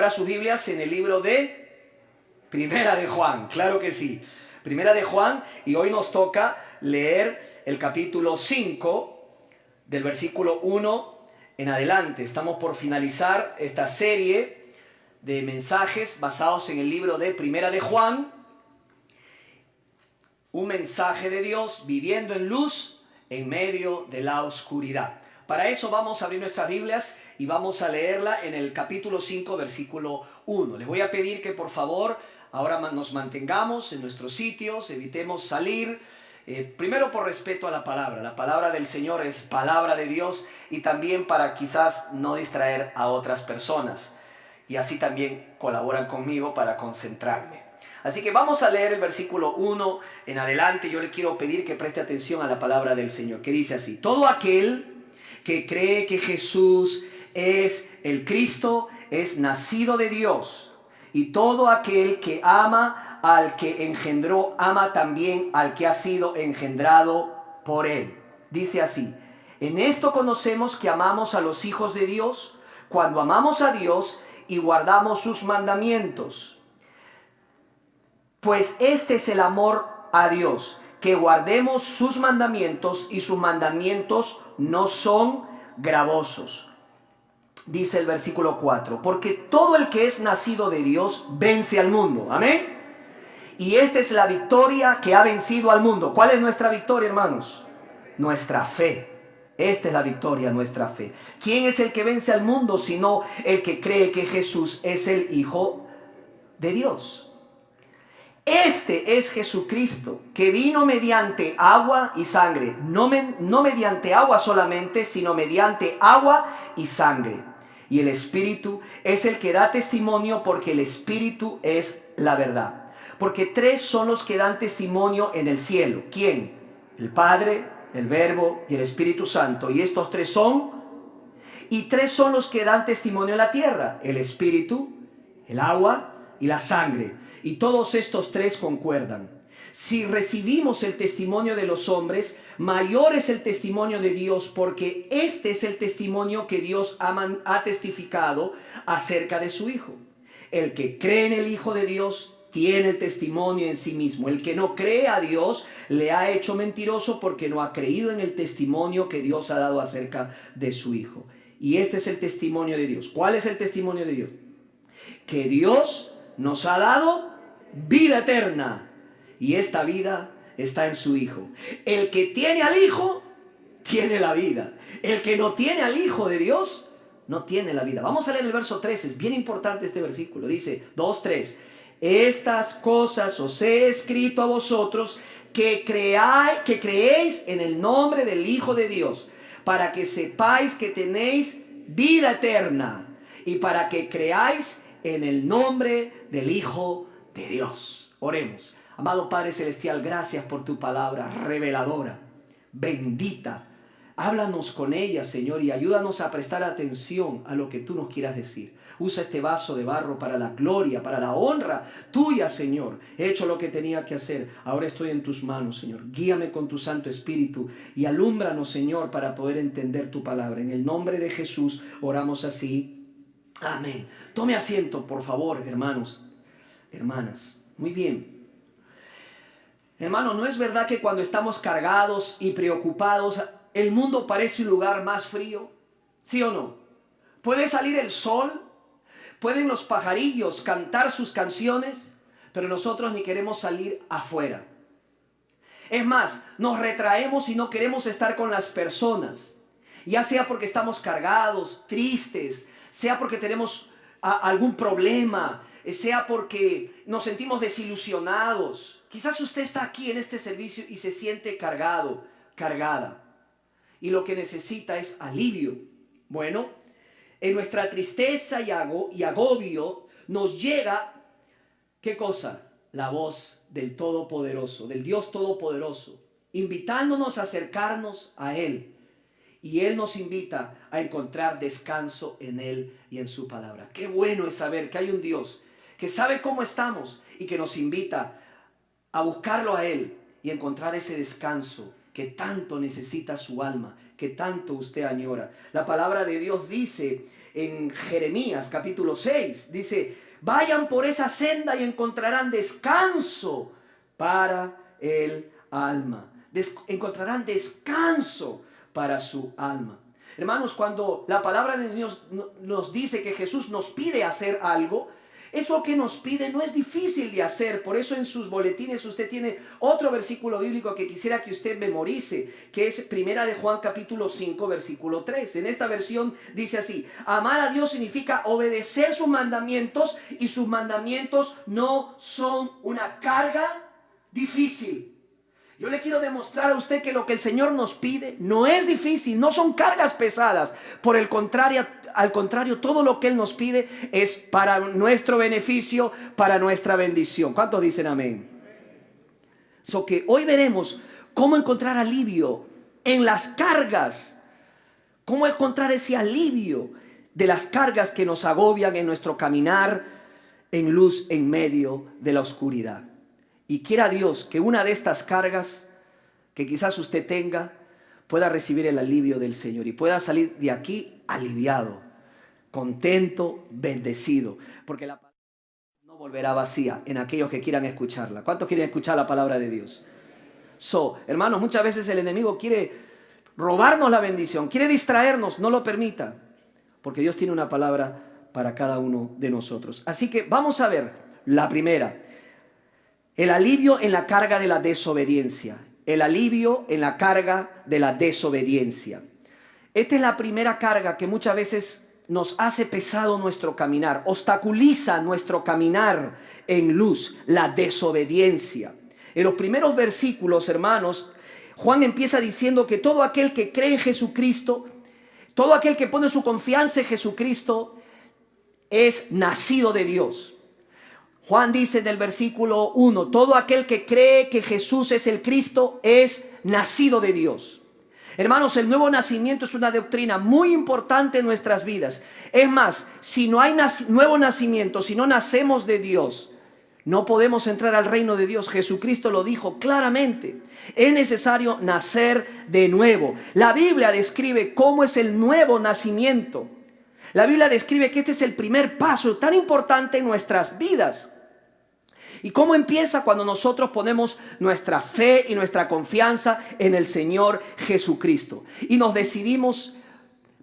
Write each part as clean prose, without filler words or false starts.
Abra sus Biblias en el libro de Primera de Juan, claro que sí. Primera de Juan, y hoy nos toca leer el capítulo 5 del versículo 1 en adelante. Estamos por finalizar esta serie de mensajes basados en el libro de Primera de Juan. Un mensaje de Dios viviendo en luz en medio de la oscuridad. Para eso vamos a abrir nuestras Biblias y vamos a leerla en el capítulo 5, versículo 1. Les voy a pedir que por favor ahora nos mantengamos en nuestros sitios, evitemos salir. Primero por respeto a la palabra del Señor es palabra de Dios, y también para quizás no distraer a otras personas. Y así también colaboran conmigo para concentrarme. Así que vamos a leer el versículo 1 en adelante. Yo le quiero pedir que preste atención a la palabra del Señor, que dice así: todo aquel que cree que Jesús es el Cristo es nacido de Dios, y todo aquel que ama al que engendró, ama también al que ha sido engendrado por él. Dice así: en esto conocemos que amamos a los hijos de Dios, cuando amamos a Dios y guardamos sus mandamientos. Pues este es el amor a Dios, que guardemos sus mandamientos, y sus mandamientos no son gravosos. Dice el versículo 4, porque todo el que es nacido de Dios vence al mundo. Amén. Y esta es la victoria que ha vencido al mundo. ¿Cuál es nuestra victoria, hermanos? Nuestra fe. Esta es la victoria, nuestra fe. ¿Quién es el que vence al mundo sino el que cree que Jesús es el Hijo de Dios? Este es Jesucristo, que vino mediante agua y sangre. No mediante agua solamente, sino mediante agua y sangre. Y el Espíritu es el que da testimonio, porque el Espíritu es la verdad. Porque tres son los que dan testimonio en el cielo. ¿Quién? El Padre, el Verbo y el Espíritu Santo. Y estos tres son. Y tres son los que dan testimonio en la tierra: el Espíritu, el agua y la sangre. Y todos estos tres concuerdan. Si recibimos el testimonio de los hombres, mayor es el testimonio de Dios, porque este es el testimonio que Dios ha testificado acerca de su Hijo. El que cree en el Hijo de Dios tiene el testimonio en sí mismo. El que no cree a Dios le ha hecho mentiroso, porque no ha creído en el testimonio que Dios ha dado acerca de su Hijo. Y este es el testimonio de Dios. ¿Cuál es el testimonio de Dios? Que Dios nos ha dado vida eterna, y esta vida está en su Hijo. El que tiene al Hijo tiene la vida. El que no tiene al Hijo de Dios no tiene la vida. Vamos a leer el verso 13, es bien importante este versículo. Dice 2:3: estas cosas os he escrito a vosotros que creéis en el nombre del Hijo de Dios, para que sepáis que tenéis vida eterna, y para que creáis en el nombre del Hijo de Dios. Oremos. Amado Padre Celestial, gracias por tu palabra reveladora, bendita. Háblanos con ella, Señor, y ayúdanos a prestar atención a lo que tú nos quieras decir. Usa este vaso de barro para la gloria, para la honra tuya, Señor. He hecho lo que tenía que hacer. Ahora estoy en tus manos, Señor. Guíame con tu Santo Espíritu y alúmbranos, Señor, para poder entender tu palabra. En el nombre de Jesús oramos así. Amén. Tome asiento, por favor, hermanos, hermanas. Muy bien. Hermano, ¿no es verdad que cuando estamos cargados y preocupados, el mundo parece un lugar más frío? ¿Sí o no? Puede salir el sol, pueden los pajarillos cantar sus canciones, pero nosotros ni queremos salir afuera. Es más, nos retraemos y no queremos estar con las personas, ya sea porque estamos cargados, tristes, sea porque tenemos algún problema, sea porque nos sentimos desilusionados. Quizás usted está aquí en este servicio y se siente cargado, cargada, y lo que necesita es alivio. Bueno, en nuestra tristeza y agobio nos llega, ¿qué cosa? La voz del Todopoderoso, del Dios Todopoderoso, invitándonos a acercarnos a Él. Y Él nos invita a encontrar descanso en Él y en su palabra. Qué bueno es saber que hay un Dios que sabe cómo estamos y que nos invita a buscarlo a Él y encontrar ese descanso que tanto necesita su alma, que tanto usted añora. La palabra de Dios dice en Jeremías capítulo 6. Dice, vayan por esa senda y encontrarán descanso para el alma. Encontrarán descanso para su alma. Hermanos, cuando la palabra de Dios nos dice que Jesús nos pide hacer algo, eso que nos pide no es difícil de hacer. Por eso en sus boletines usted tiene otro versículo bíblico que quisiera que usted memorice, que es Primera de Juan capítulo 5 versículo 3. En esta versión dice así: amar a Dios significa obedecer sus mandamientos, y sus mandamientos no son una carga difícil. Yo le quiero demostrar a usted que lo que el Señor nos pide no es difícil, no son cargas pesadas. Por el contrario, al contrario, todo lo que Él nos pide es para nuestro beneficio, para nuestra bendición. ¿Cuántos dicen amén? So que hoy veremos cómo encontrar alivio en las cargas, cómo encontrar ese alivio de las cargas que nos agobian en nuestro caminar en luz en medio de la oscuridad. Y quiera Dios que una de estas cargas que quizás usted tenga pueda recibir el alivio del Señor y pueda salir de aquí aliviado, contento, bendecido, porque la palabra no volverá vacía en aquellos que quieran escucharla. ¿Cuántos quieren escuchar la palabra de Dios? Hermanos, muchas veces el enemigo quiere robarnos la bendición, quiere distraernos, no lo permita, porque Dios tiene una palabra para cada uno de nosotros. Así que vamos a ver la primera. El alivio en la carga de la desobediencia. El alivio en la carga de la desobediencia. Esta es la primera carga que muchas veces nos hace pesado nuestro caminar, obstaculiza nuestro caminar en luz, la desobediencia. En los primeros versículos, hermanos, Juan empieza diciendo que todo aquel que cree en Jesucristo, todo aquel que pone su confianza en Jesucristo, es nacido de Dios. Juan dice en el versículo 1, todo aquel que cree que Jesús es el Cristo es nacido de Dios. Hermanos, el nuevo nacimiento es una doctrina muy importante en nuestras vidas. Es más, si no hay nuevo nacimiento, si no nacemos de Dios, no podemos entrar al reino de Dios. Jesucristo lo dijo claramente. Es necesario nacer de nuevo. La Biblia describe cómo es el nuevo nacimiento. La Biblia describe que este es el primer paso tan importante en nuestras vidas. ¿Y cómo empieza? Cuando nosotros ponemos nuestra fe y nuestra confianza en el Señor Jesucristo. Y nos decidimos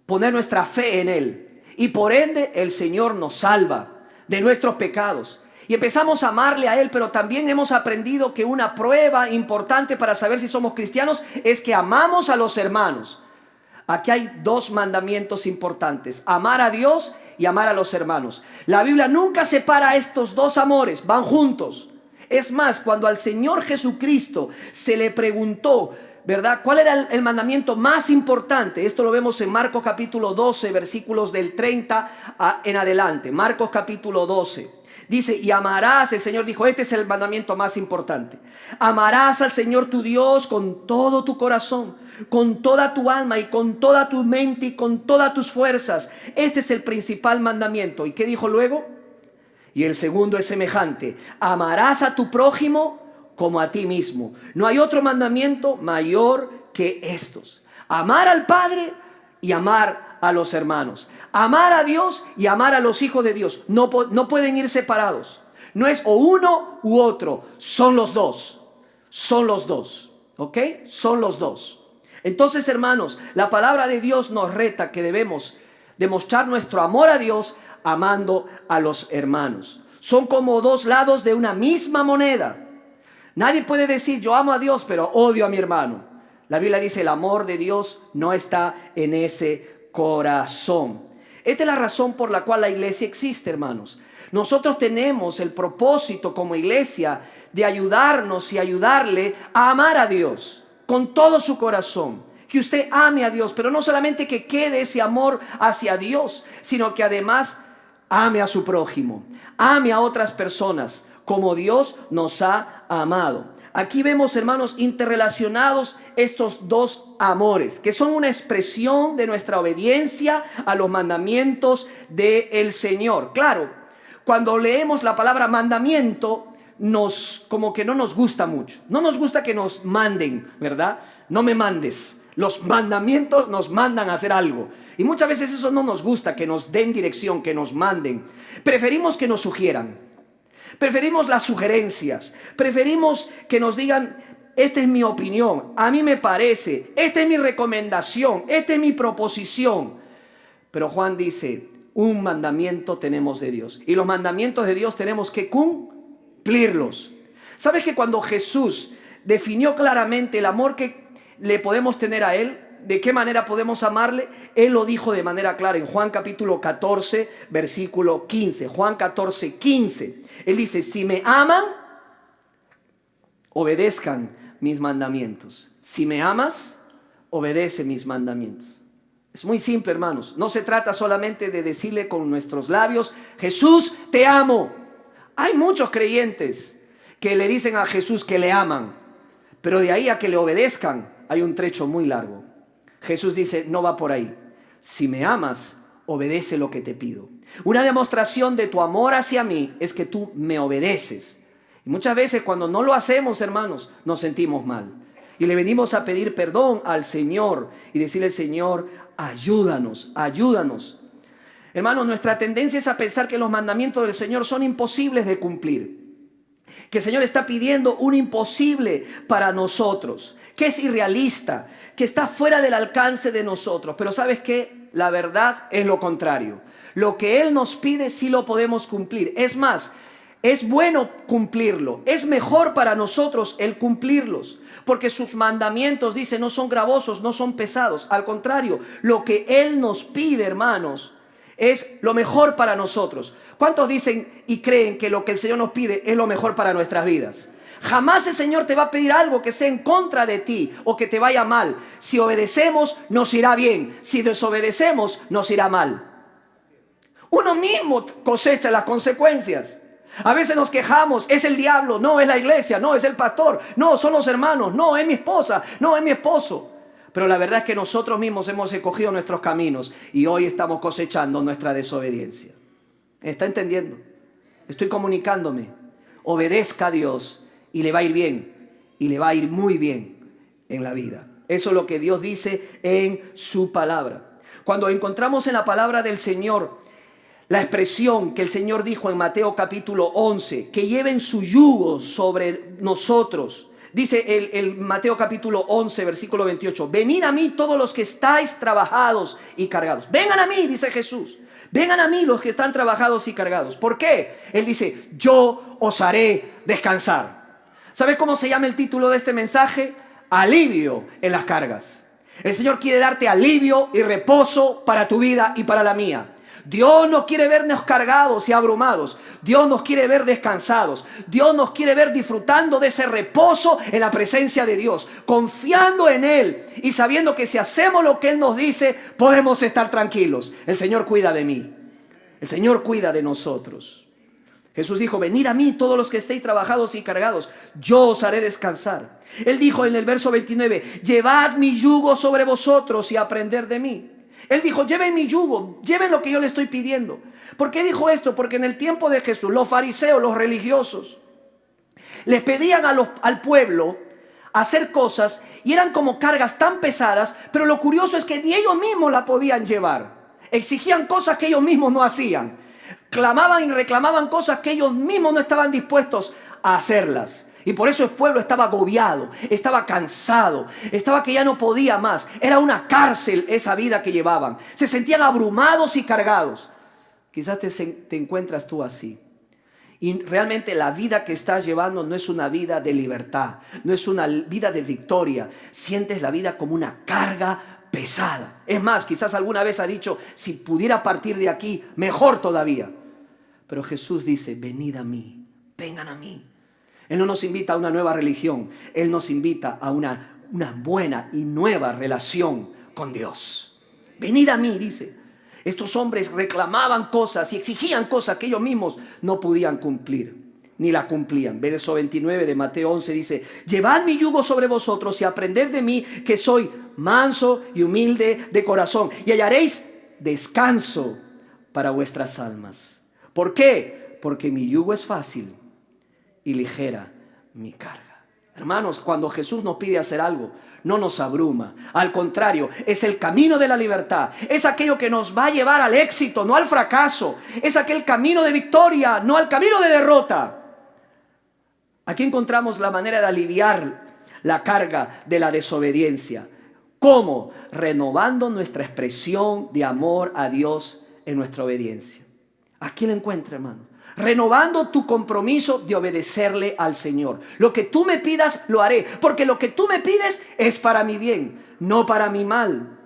poner nuestra fe en Él. Y por ende el Señor nos salva de nuestros pecados. Y empezamos a amarle a Él, pero también hemos aprendido que una prueba importante para saber si somos cristianos es que amamos a los hermanos. Aquí hay dos mandamientos importantes: amar a Dios y amar a los hermanos. La Biblia nunca separa estos dos amores, van juntos. Es más, cuando al Señor Jesucristo se le preguntó, ¿verdad?, ¿cuál era el mandamiento más importante? Esto lo vemos en Marcos capítulo 12, versículos del 30 en adelante. Marcos capítulo 12. Dice, y amarás, el Señor dijo, este es el mandamiento más importante. Amarás al Señor tu Dios con todo tu corazón, con toda tu alma y con toda tu mente y con todas tus fuerzas. Este es el principal mandamiento. ¿Y qué dijo luego? Y el segundo es semejante. Amarás a tu prójimo como a ti mismo. No hay otro mandamiento mayor que estos. Amar al Padre y amar a los hermanos. Amar a Dios y amar a los hijos de Dios. No pueden ir separados. No es o uno u otro. Son los dos. Son los dos. ¿Ok? Son los dos. Entonces, hermanos, la palabra de Dios nos reta que debemos demostrar nuestro amor a Dios amando a los hermanos. Son como dos lados de una misma moneda. Nadie puede decir yo amo a Dios pero odio a mi hermano. La Biblia dice el amor de Dios no está en ese corazón. Esta es la razón por la cual la iglesia existe, hermanos. Nosotros tenemos el propósito como iglesia de ayudarnos y ayudarle a amar a Dios con todo su corazón. Que usted ame a Dios, pero no solamente que quede ese amor hacia Dios, sino que además ame a su prójimo, ame a otras personas como Dios nos ha amado. Aquí vemos, hermanos, interrelacionados estos dos amores, que son una expresión de nuestra obediencia a los mandamientos del Señor. Claro, cuando leemos la palabra mandamiento, como que no nos gusta mucho. No nos gusta que nos manden, ¿verdad? No me mandes. Los mandamientos nos mandan a hacer algo. Y muchas veces eso no nos gusta, que nos den dirección, que nos manden. Preferimos que nos sugieran. Preferimos las sugerencias. Preferimos que nos digan, esta es mi opinión, a mí me parece, esta es mi recomendación, esta es mi proposición. Pero Juan dice, un mandamiento tenemos de Dios. Y los mandamientos de Dios tenemos que cumplirlos. ¿Sabes que cuando Jesús definió claramente el amor que le podemos tener a Él, de qué manera podemos amarle? Él lo dijo de manera clara en Juan capítulo 14, versículo 15. Juan 14, 15. Él dice, si me aman, obedezcan mis mandamientos. Si me amas, obedece mis mandamientos. Es muy simple, hermanos. No se trata solamente de decirle con nuestros labios, Jesús, te amo. Hay muchos creyentes que le dicen a Jesús que le aman, pero de ahí a que le obedezcan hay un trecho muy largo. Jesús dice, no va por ahí. Si me amas, obedece lo que te pido. Una demostración de tu amor hacia mí es que tú me obedeces. Y muchas veces cuando no lo hacemos, hermanos, nos sentimos mal. Y le venimos a pedir perdón al Señor y decirle, Señor, ayúdanos, ayúdanos. Hermanos, nuestra tendencia es a pensar que los mandamientos del Señor son imposibles de cumplir. Que el Señor está pidiendo un imposible para nosotros, que es irrealista, que está fuera del alcance de nosotros. Pero ¿sabes qué? La verdad es lo contrario. Lo que Él nos pide sí lo podemos cumplir. Es más, es bueno cumplirlo. Es mejor para nosotros el cumplirlos. Porque sus mandamientos, dice, no son gravosos, no son pesados. Al contrario, lo que Él nos pide, hermanos, es lo mejor para nosotros. ¿Cuántos dicen y creen que lo que el Señor nos pide es lo mejor para nuestras vidas? Jamás el Señor te va a pedir algo que sea en contra de ti o que te vaya mal. Si obedecemos, nos irá bien. Si desobedecemos, nos irá mal. Uno mismo cosecha las consecuencias. A veces nos quejamos, es el diablo, no es la iglesia, no es el pastor, no son los hermanos, no es mi esposa, no es mi esposo. Pero la verdad es que nosotros mismos hemos escogido nuestros caminos y hoy estamos cosechando nuestra desobediencia. ¿Está entendiendo? Estoy comunicándome. Obedezca a Dios y le va a ir bien, y le va a ir muy bien en la vida. Eso es lo que Dios dice en su palabra. Cuando encontramos en la palabra del Señor la expresión que el Señor dijo en Mateo capítulo 11, que lleven su yugo sobre nosotros. Dice el Mateo capítulo 11, versículo 28, venid a mí todos los que estáis trabajados y cargados. Vengan a mí, dice Jesús. Vengan a mí los que están trabajados y cargados. ¿Por qué? Él dice, yo os haré descansar. ¿Sabes cómo se llama el título de este mensaje? Alivio en las cargas. El Señor quiere darte alivio y reposo para tu vida y para la mía. Dios no quiere vernos cargados y abrumados. Dios nos quiere ver descansados. Dios nos quiere ver disfrutando de ese reposo en la presencia de Dios, confiando en Él y sabiendo que si hacemos lo que Él nos dice, podemos estar tranquilos. El Señor cuida de mí. El Señor cuida de nosotros. Jesús dijo, venid a mí todos los que estéis trabajados y cargados, yo os haré descansar. Él dijo en el verso 29, llevad mi yugo sobre vosotros y aprended de mí. Él dijo, lleven mi yugo, lleven lo que yo le estoy pidiendo. ¿Por qué dijo esto? Porque en el tiempo de Jesús, los fariseos, los religiosos, les pedían al pueblo hacer cosas y eran como cargas tan pesadas, pero lo curioso es que ni ellos mismos la podían llevar. Exigían cosas que ellos mismos no hacían. Clamaban y reclamaban cosas que ellos mismos no estaban dispuestos a hacerlas. Y por eso el pueblo estaba agobiado, estaba cansado, estaba que ya no podía más. Era una cárcel esa vida que llevaban. Se sentían abrumados y cargados. Quizás te encuentras tú así. Y realmente la vida que estás llevando no es una vida de libertad, no es una vida de victoria. Sientes la vida como una carga pesada. Es más, quizás alguna vez ha dicho, si pudiera partir de aquí, mejor todavía. Pero Jesús dice, venid a mí, vengan a mí. Él no nos invita a una nueva religión. Él nos invita a una buena y nueva relación con Dios. Venid a mí, dice. Estos hombres reclamaban cosas y exigían cosas que ellos mismos no podían cumplir, ni las cumplían. Verso 29 de Mateo 11 dice, llevad mi yugo sobre vosotros y aprended de mí, que soy manso y humilde de corazón, y hallaréis descanso para vuestras almas. ¿Por qué? Porque mi yugo es fácil y ligera mi carga. Hermanos, cuando Jesús nos pide hacer algo, no nos abruma. Al contrario, es el camino de la libertad. Es aquello que nos va a llevar al éxito, no al fracaso. Es aquel camino de victoria, no al camino de derrota. Aquí encontramos la manera de aliviar la carga de la desobediencia. ¿Cómo? Renovando nuestra expresión de amor a Dios en nuestra obediencia. Aquí lo encuentra, hermano. Renovando tu compromiso de obedecerle al Señor. Lo que tú me pidas, lo haré. Porque lo que tú me pides es para mi bien, no para mi mal.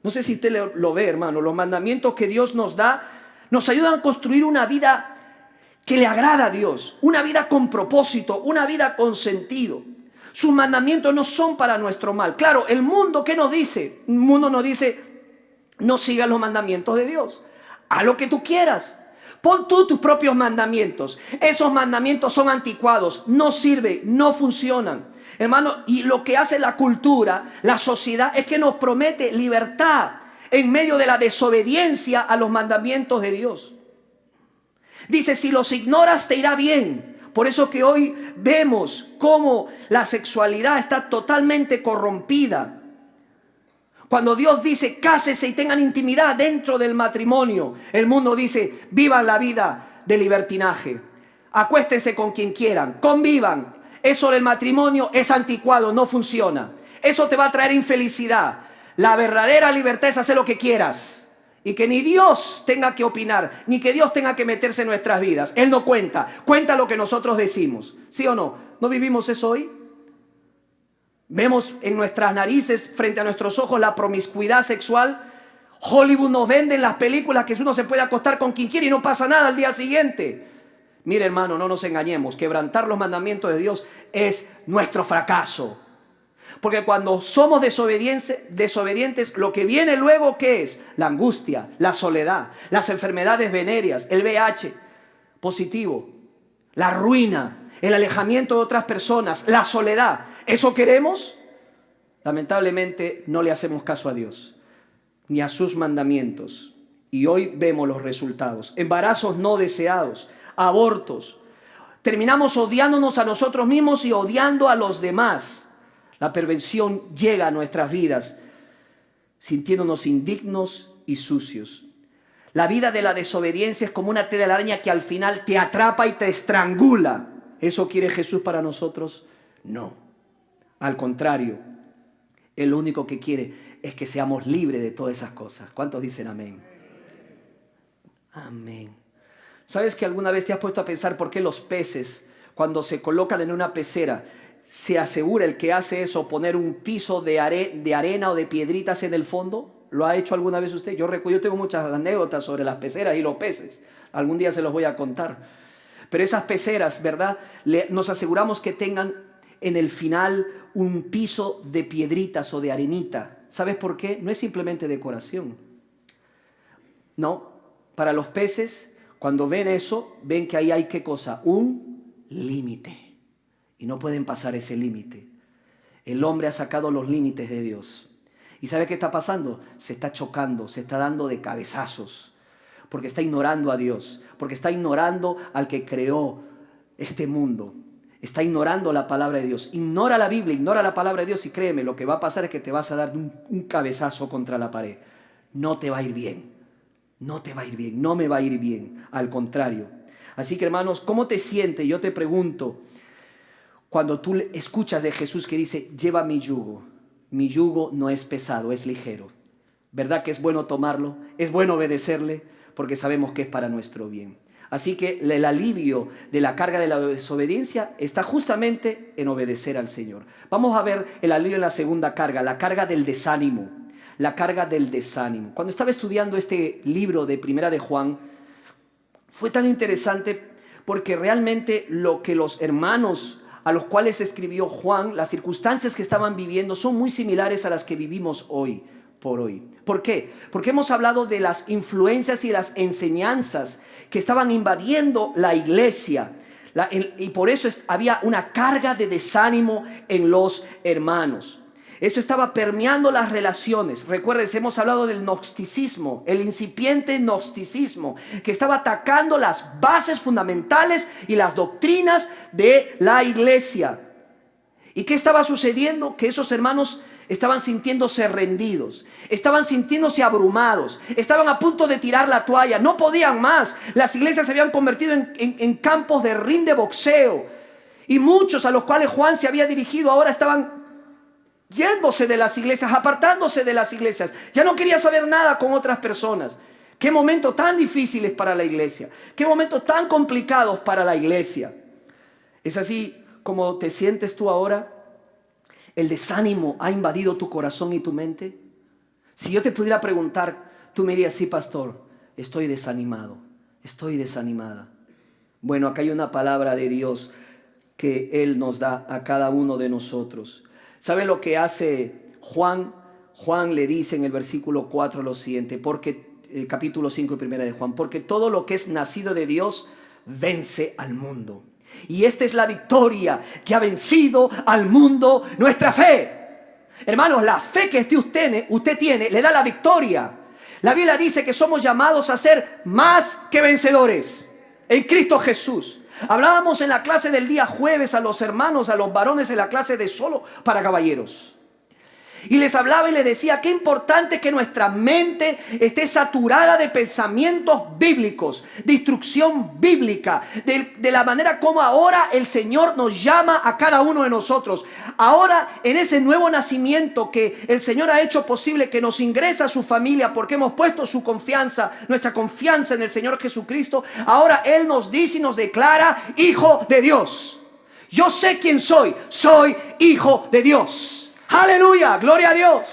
No sé si usted lo ve, hermano. Los mandamientos que Dios nos da nos ayudan a construir una vida que le agrada a Dios. Una vida con propósito, una vida con sentido. Sus mandamientos no son para nuestro mal. Claro, el mundo, ¿qué nos dice? El mundo nos dice, no sigas los mandamientos de Dios. Haz lo que tú quieras. Pon tú tus propios mandamientos. Esos mandamientos son anticuados, no sirven, no funcionan. Hermano, y lo que hace la cultura, la sociedad, es que nos promete libertad en medio de la desobediencia a los mandamientos de Dios. Dice, si los ignoras te irá bien. Por eso que hoy vemos cómo la sexualidad está totalmente corrompida. Cuando Dios dice, cásese y tengan intimidad dentro del matrimonio, el mundo dice, vivan la vida de libertinaje. Acuéstense con quien quieran, convivan. Eso del matrimonio es anticuado, no funciona. Eso te va a traer infelicidad. La verdadera libertad es hacer lo que quieras. Y que ni Dios tenga que opinar, ni que Dios tenga que meterse en nuestras vidas. Él no cuenta, cuenta lo que nosotros decimos. ¿Sí o no? ¿No vivimos eso hoy? Vemos en nuestras narices, frente a nuestros ojos, la promiscuidad sexual. Hollywood nos vende en las películas que uno se puede acostar con quien quiere y no pasa nada al día siguiente. Mire, hermano, no nos engañemos. Quebrantar los mandamientos de Dios es nuestro fracaso. Porque cuando somos desobedientes, lo que viene luego, ¿qué es? La angustia, la soledad, las enfermedades venéreas, el VIH positivo, la ruina, el alejamiento de otras personas, la soledad. ¿Eso queremos? Lamentablemente no le hacemos caso a Dios, ni a sus mandamientos. Y hoy vemos los resultados. Embarazos no deseados, abortos. Terminamos odiándonos a nosotros mismos y odiando a los demás. La perversión llega a nuestras vidas, sintiéndonos indignos y sucios. La vida de la desobediencia es como una telaraña que al final te atrapa y te estrangula. ¿Eso quiere Jesús para nosotros? No. Al contrario, Él lo único que quiere es que seamos libres de todas esas cosas. ¿Cuántos dicen amén? Amén. ¿Sabes que alguna vez te has puesto a pensar por qué los peces, cuando se colocan en una pecera, se asegura el que hace eso poner un piso de arena o de piedritas en el fondo? ¿Lo ha hecho alguna vez usted? Yo tengo muchas anécdotas sobre las peceras y los peces. Algún día se los voy a contar. Pero esas peceras, ¿verdad? Nos aseguramos que tengan en el final un piso de piedritas o de arenita. ¿Sabes por qué? No es simplemente decoración. No, para los peces, cuando ven eso, ven que ahí hay ¿qué cosa? Un límite. Y no pueden pasar ese límite. El hombre ha sacado los límites de Dios. ¿Y sabe qué está pasando? Se está chocando, se está dando de cabezazos. Porque está ignorando a Dios. Porque está ignorando al que creó este mundo. Está ignorando la palabra de Dios. Ignora la Biblia, ignora la palabra de Dios y créeme, lo que va a pasar es que te vas a dar un cabezazo contra la pared. No te va a ir bien. No te va a ir bien. No me va a ir bien. Al contrario. Así que, hermanos, ¿cómo te sientes? Yo te pregunto. Cuando tú escuchas de Jesús que dice, lleva mi yugo no es pesado, es ligero. ¿Verdad que es bueno tomarlo? Es bueno obedecerle porque sabemos que es para nuestro bien. Así que el alivio de la carga de la desobediencia está justamente en obedecer al Señor. Vamos a ver el alivio en la segunda carga, la carga del desánimo. La carga del desánimo. Cuando estaba estudiando este libro de Primera de Juan, fue tan interesante porque realmente lo que los hermanos a los cuales escribió Juan, las circunstancias que estaban viviendo son muy similares a las que vivimos hoy por hoy. ¿Por qué? Porque hemos hablado de las influencias y las enseñanzas que estaban invadiendo la iglesia. Y por eso había una carga de desánimo en los hermanos. Esto estaba permeando las relaciones. Recuerden, hemos hablado del gnosticismo, el incipiente gnosticismo, que estaba atacando las bases fundamentales y las doctrinas de la iglesia. ¿Y qué estaba sucediendo? Que esos hermanos estaban sintiéndose rendidos, estaban sintiéndose abrumados, estaban a punto de tirar la toalla, no podían más. Las iglesias se habían convertido en campos de ring de boxeo. Y muchos a los cuales Juan se había dirigido ahora estaban yéndose de las iglesias, apartándose de las iglesias. Ya no quería saber nada con otras personas. Qué momentos tan difíciles para la iglesia. Qué momentos tan complicados para la iglesia. ¿Es así como te sientes tú ahora? ¿El desánimo ha invadido tu corazón y tu mente? Si yo te pudiera preguntar, tú me dirías, sí, pastor, estoy desanimado, estoy desanimada. Bueno, acá hay una palabra de Dios que Él nos da a cada uno de nosotros. ¿Sabe lo que hace Juan? Juan le dice en el versículo 4 lo siguiente, porque el capítulo 5 y primera de Juan, porque todo lo que es nacido de Dios vence al mundo. Y esta es la victoria que ha vencido al mundo, nuestra fe. Hermanos, la fe que usted tiene le da la victoria. La Biblia dice que somos llamados a ser más que vencedores en Cristo Jesús. Hablábamos en la clase del día jueves a los hermanos, a los varones en la clase de solo para caballeros. Y les hablaba y les decía qué importante es que nuestra mente esté saturada de pensamientos bíblicos, de instrucción bíblica, de la manera como ahora el Señor nos llama a cada uno de nosotros. Ahora en ese nuevo nacimiento que el Señor ha hecho posible, que nos ingresa a su familia porque hemos puesto su confianza, nuestra confianza en el Señor Jesucristo, ahora Él nos dice y nos declara hijo de Dios. Yo sé quién soy hijo de Dios. Aleluya, gloria a Dios.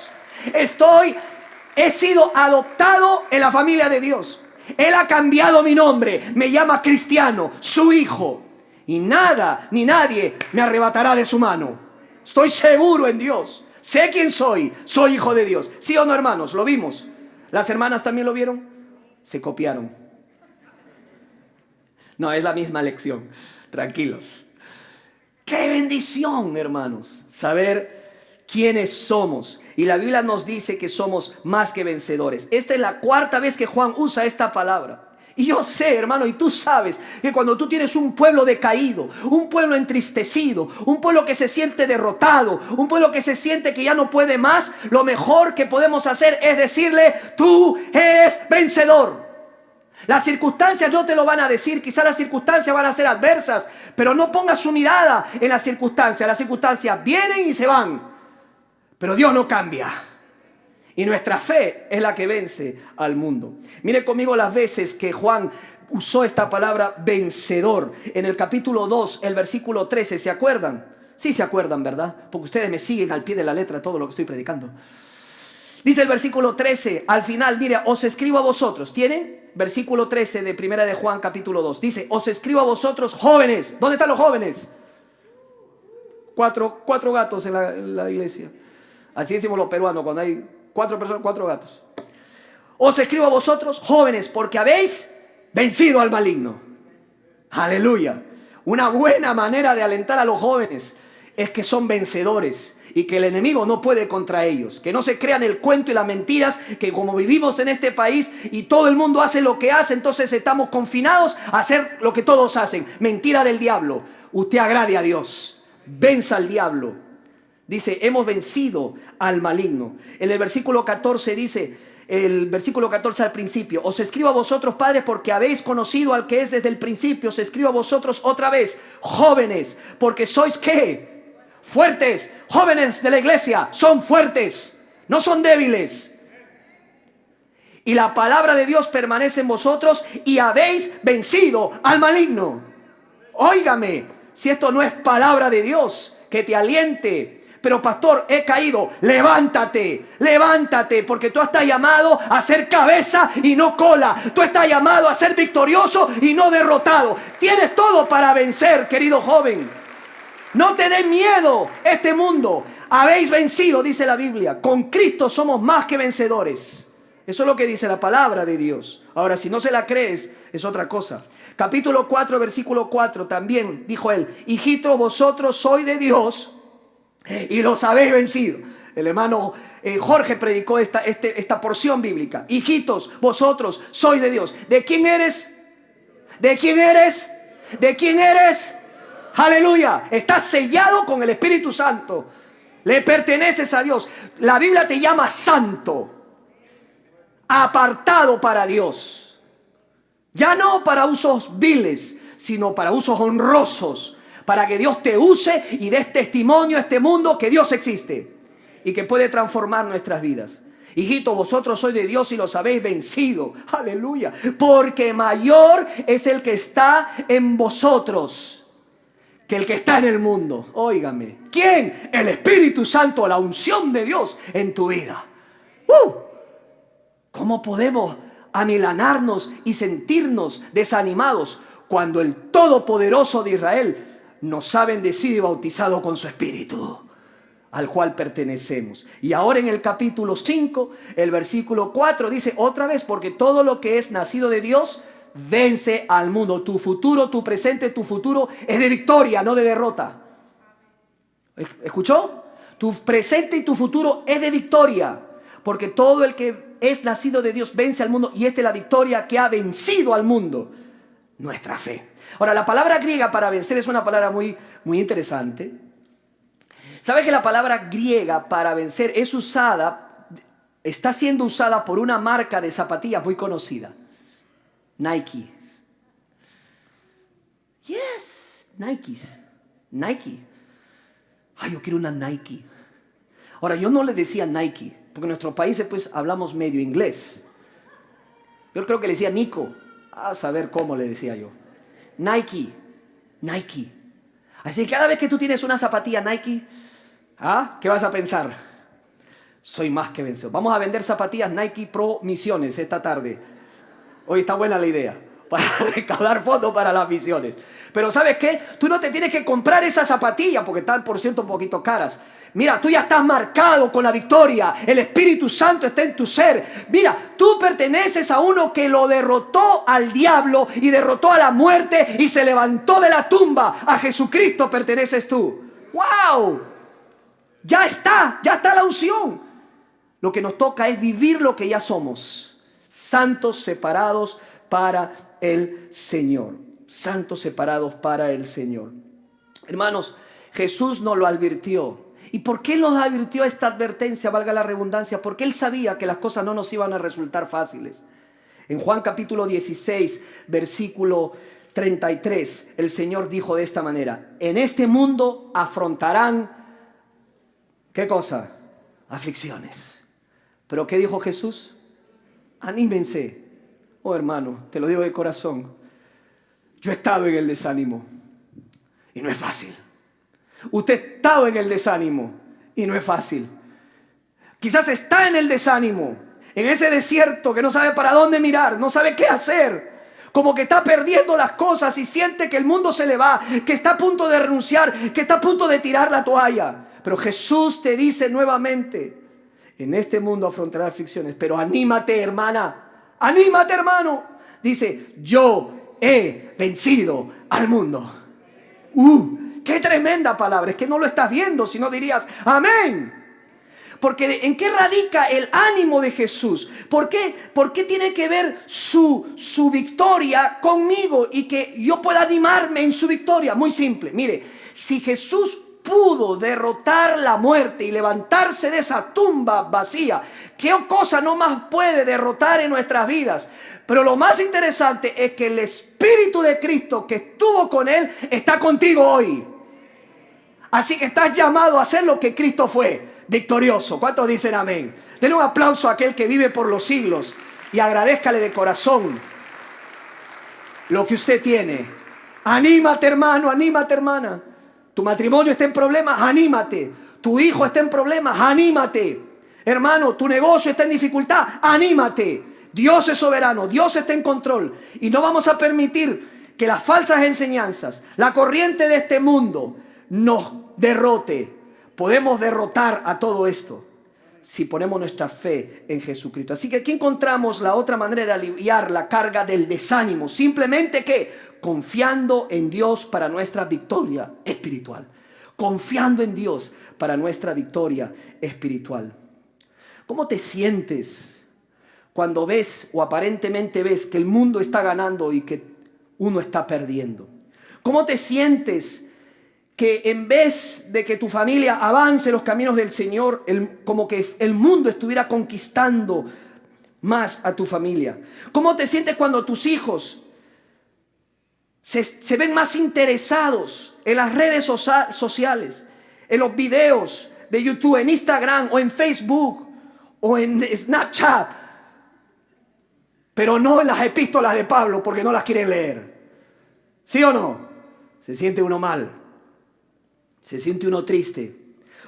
He sido adoptado en la familia de Dios. Él ha cambiado mi nombre, me llama cristiano, su hijo. Y nada ni nadie me arrebatará de su mano. Estoy seguro en Dios. Sé quién soy hijo de Dios. ¿Sí o no, hermanos? ¿Lo vimos? ¿Las hermanas también lo vieron? Se copiaron. No, es la misma lección. Tranquilos. ¡Qué bendición, hermanos! Saber quiénes somos. Y la Biblia nos dice que somos más que vencedores. Esta es la cuarta vez que Juan usa esta palabra. Y yo sé, hermano, y tú sabes que cuando tú tienes un pueblo decaído, un pueblo entristecido, un pueblo que se siente derrotado, un pueblo que se siente que ya no puede más, lo mejor que podemos hacer es decirle, tú eres vencedor. Las circunstancias no te lo van a decir, quizás las circunstancias van a ser adversas, pero no pongas su mirada en las circunstancias vienen y se van. Pero Dios no cambia. Y nuestra fe es la que vence al mundo. Mire conmigo las veces que Juan usó esta palabra vencedor. En el capítulo 2, el versículo 13, ¿se acuerdan? Sí se acuerdan, ¿verdad? Porque ustedes me siguen al pie de la letra todo lo que estoy predicando. Dice el versículo 13, al final, mire, os escribo a vosotros. ¿Tienen? Versículo 13 de primera de Juan, capítulo 2. Dice, os escribo a vosotros jóvenes. ¿Dónde están los jóvenes? Cuatro gatos en la iglesia. Así decimos los peruanos, cuando hay 4 personas, 4 gatos. Os escribo a vosotros, jóvenes, porque habéis vencido al maligno. Aleluya. Una buena manera de alentar a los jóvenes es que son vencedores y que el enemigo no puede contra ellos. Que no se crean el cuento y las mentiras, que como vivimos en este país y todo el mundo hace lo que hace, entonces estamos confinados a hacer lo que todos hacen. Mentira del diablo. Usted agrade a Dios. Venza al diablo. Dice, hemos vencido al maligno. En el versículo 14 dice, el versículo 14 al principio, os escribo a vosotros, padres, porque habéis conocido al que es desde el principio. Os escribo a vosotros otra vez, jóvenes, porque sois ¿qué? Fuertes. Jóvenes de la iglesia son fuertes, no son débiles. Y la palabra de Dios permanece en vosotros y habéis vencido al maligno. Óigame, si esto no es palabra de Dios, que te aliente. Pero pastor, he caído. Levántate, porque tú estás llamado a ser cabeza y no cola. Tú estás llamado a ser victorioso y no derrotado. Tienes todo para vencer, querido joven. No te dé miedo este mundo. Habéis vencido, dice la Biblia. Con Cristo somos más que vencedores. Eso es lo que dice la palabra de Dios. Ahora, si no se la crees, es otra cosa. Capítulo 4, versículo 4, también dijo él, hijitos, vosotros sois de Dios y los habéis vencido. El hermano Jorge predicó esta porción bíblica. Hijitos, vosotros sois de Dios. ¿De quién eres? ¿De quién eres? ¿De quién eres? Aleluya. Estás sellado con el Espíritu Santo. Le perteneces a Dios. La Biblia te llama santo, apartado para Dios. Ya no para usos viles, sino para usos honrosos, para que Dios te use y des testimonio a este mundo que Dios existe y que puede transformar nuestras vidas. Hijito, vosotros sois de Dios y los habéis vencido. Aleluya. Porque mayor es el que está en vosotros que el que está en el mundo. Óigame. ¿Quién? El Espíritu Santo, la unción de Dios en tu vida. ¿Cómo podemos amilanarnos y sentirnos desanimados cuando el Todopoderoso de Israel nos ha bendecido y bautizado con su Espíritu, al cual pertenecemos? Y ahora en el capítulo 5, el versículo 4 dice otra vez, porque todo lo que es nacido de Dios vence al mundo. Tu futuro, tu presente, tu futuro es de victoria, no de derrota. ¿Escuchó? Tu presente y tu futuro es de victoria, porque todo el que es nacido de Dios vence al mundo, y esta es la victoria que ha vencido al mundo, nuestra fe. Ahora, la palabra griega para vencer es una palabra muy, muy interesante. ¿Sabes que la palabra griega para vencer es usada, está siendo usada por una marca de zapatillas muy conocida? Nike. Yes, Nike. Ay, yo quiero una Nike. Ahora, yo no le decía Nike, porque en nuestros países pues hablamos medio inglés. Yo creo que le decía Nico. A saber cómo le decía yo. Nike. Así que cada vez que tú tienes una zapatilla Nike, ¿qué vas a pensar? Soy más que vencedor. Vamos a vender zapatillas Nike Pro Misiones esta tarde. Hoy está buena la idea, para recaudar fondos para las misiones. Pero ¿sabes qué? Tú no te tienes que comprar esas zapatillas porque están, por cierto, un poquito caras. Mira, tú ya estás marcado con la victoria. El Espíritu Santo está en tu ser. Mira, tú perteneces a uno que lo derrotó al diablo y derrotó a la muerte y se levantó de la tumba. A Jesucristo perteneces tú. ¡Wow! Ya está la unción. Lo que nos toca es vivir lo que ya somos. Santos separados para el Señor. Santos separados para el Señor. Hermanos, Jesús nos lo advirtió. ¿Y por qué nos advirtió esta advertencia, valga la redundancia? Porque Él sabía que las cosas no nos iban a resultar fáciles. En Juan capítulo 16, versículo 33, el Señor dijo de esta manera: en este mundo afrontarán, ¿qué cosa? Aflicciones. ¿Pero qué dijo Jesús? Anímense. Oh hermano, te lo digo de corazón. Yo he estado en el desánimo y no es fácil. Usted ha estado en el desánimo y no es fácil. Quizás está en el desánimo, en ese desierto que no sabe para dónde mirar, no sabe qué hacer. Como que está perdiendo las cosas y siente que el mundo se le va, que está a punto de renunciar, que está a punto de tirar la toalla. Pero Jesús te dice nuevamente: en este mundo afrontará aflicciones, pero anímate, hermana, anímate, hermano. Dice: yo he vencido al mundo. ¡Qué tremenda palabra! Es que no lo estás viendo, si no dirías amén. Porque ¿en qué radica el ánimo de Jesús? ¿Por qué tiene que ver su victoria conmigo y que yo pueda animarme en su victoria? Muy simple. Mire, si Jesús pudo derrotar la muerte y levantarse de esa tumba vacía, ¿qué cosa no más puede derrotar en nuestras vidas? Pero lo más interesante es que el Espíritu de Cristo que estuvo con Él está contigo hoy. Así que estás llamado a hacer lo que Cristo fue, victorioso. ¿Cuántos dicen amén? Denle un aplauso a aquel que vive por los siglos y agradézcale de corazón lo que usted tiene. Anímate, hermano, anímate, hermana. Tu matrimonio está en problemas, anímate. Tu hijo está en problemas, anímate. Hermano, tu negocio está en dificultad, anímate. Dios es soberano, Dios está en control. Y no vamos a permitir que las falsas enseñanzas, la corriente de este mundo, nos derrote. Podemos derrotar a todo esto si ponemos nuestra fe en Jesucristo. Así que aquí encontramos la otra manera de aliviar la carga del desánimo. Simplemente que confiando en Dios para nuestra victoria espiritual. Confiando en Dios para nuestra victoria espiritual. ¿Cómo te sientes cuando ves o aparentemente ves que el mundo está ganando y que uno está perdiendo? ¿Cómo te sientes que en vez de que tu familia avance los caminos del Señor, como que el mundo estuviera conquistando más a tu familia? ¿Cómo te sientes cuando tus hijos se ven más interesados en las redes sociales, en los videos de YouTube, en Instagram o en Facebook o en Snapchat, pero no en las epístolas de Pablo porque no las quieren leer? ¿Sí o no? Se siente uno mal, se siente uno triste.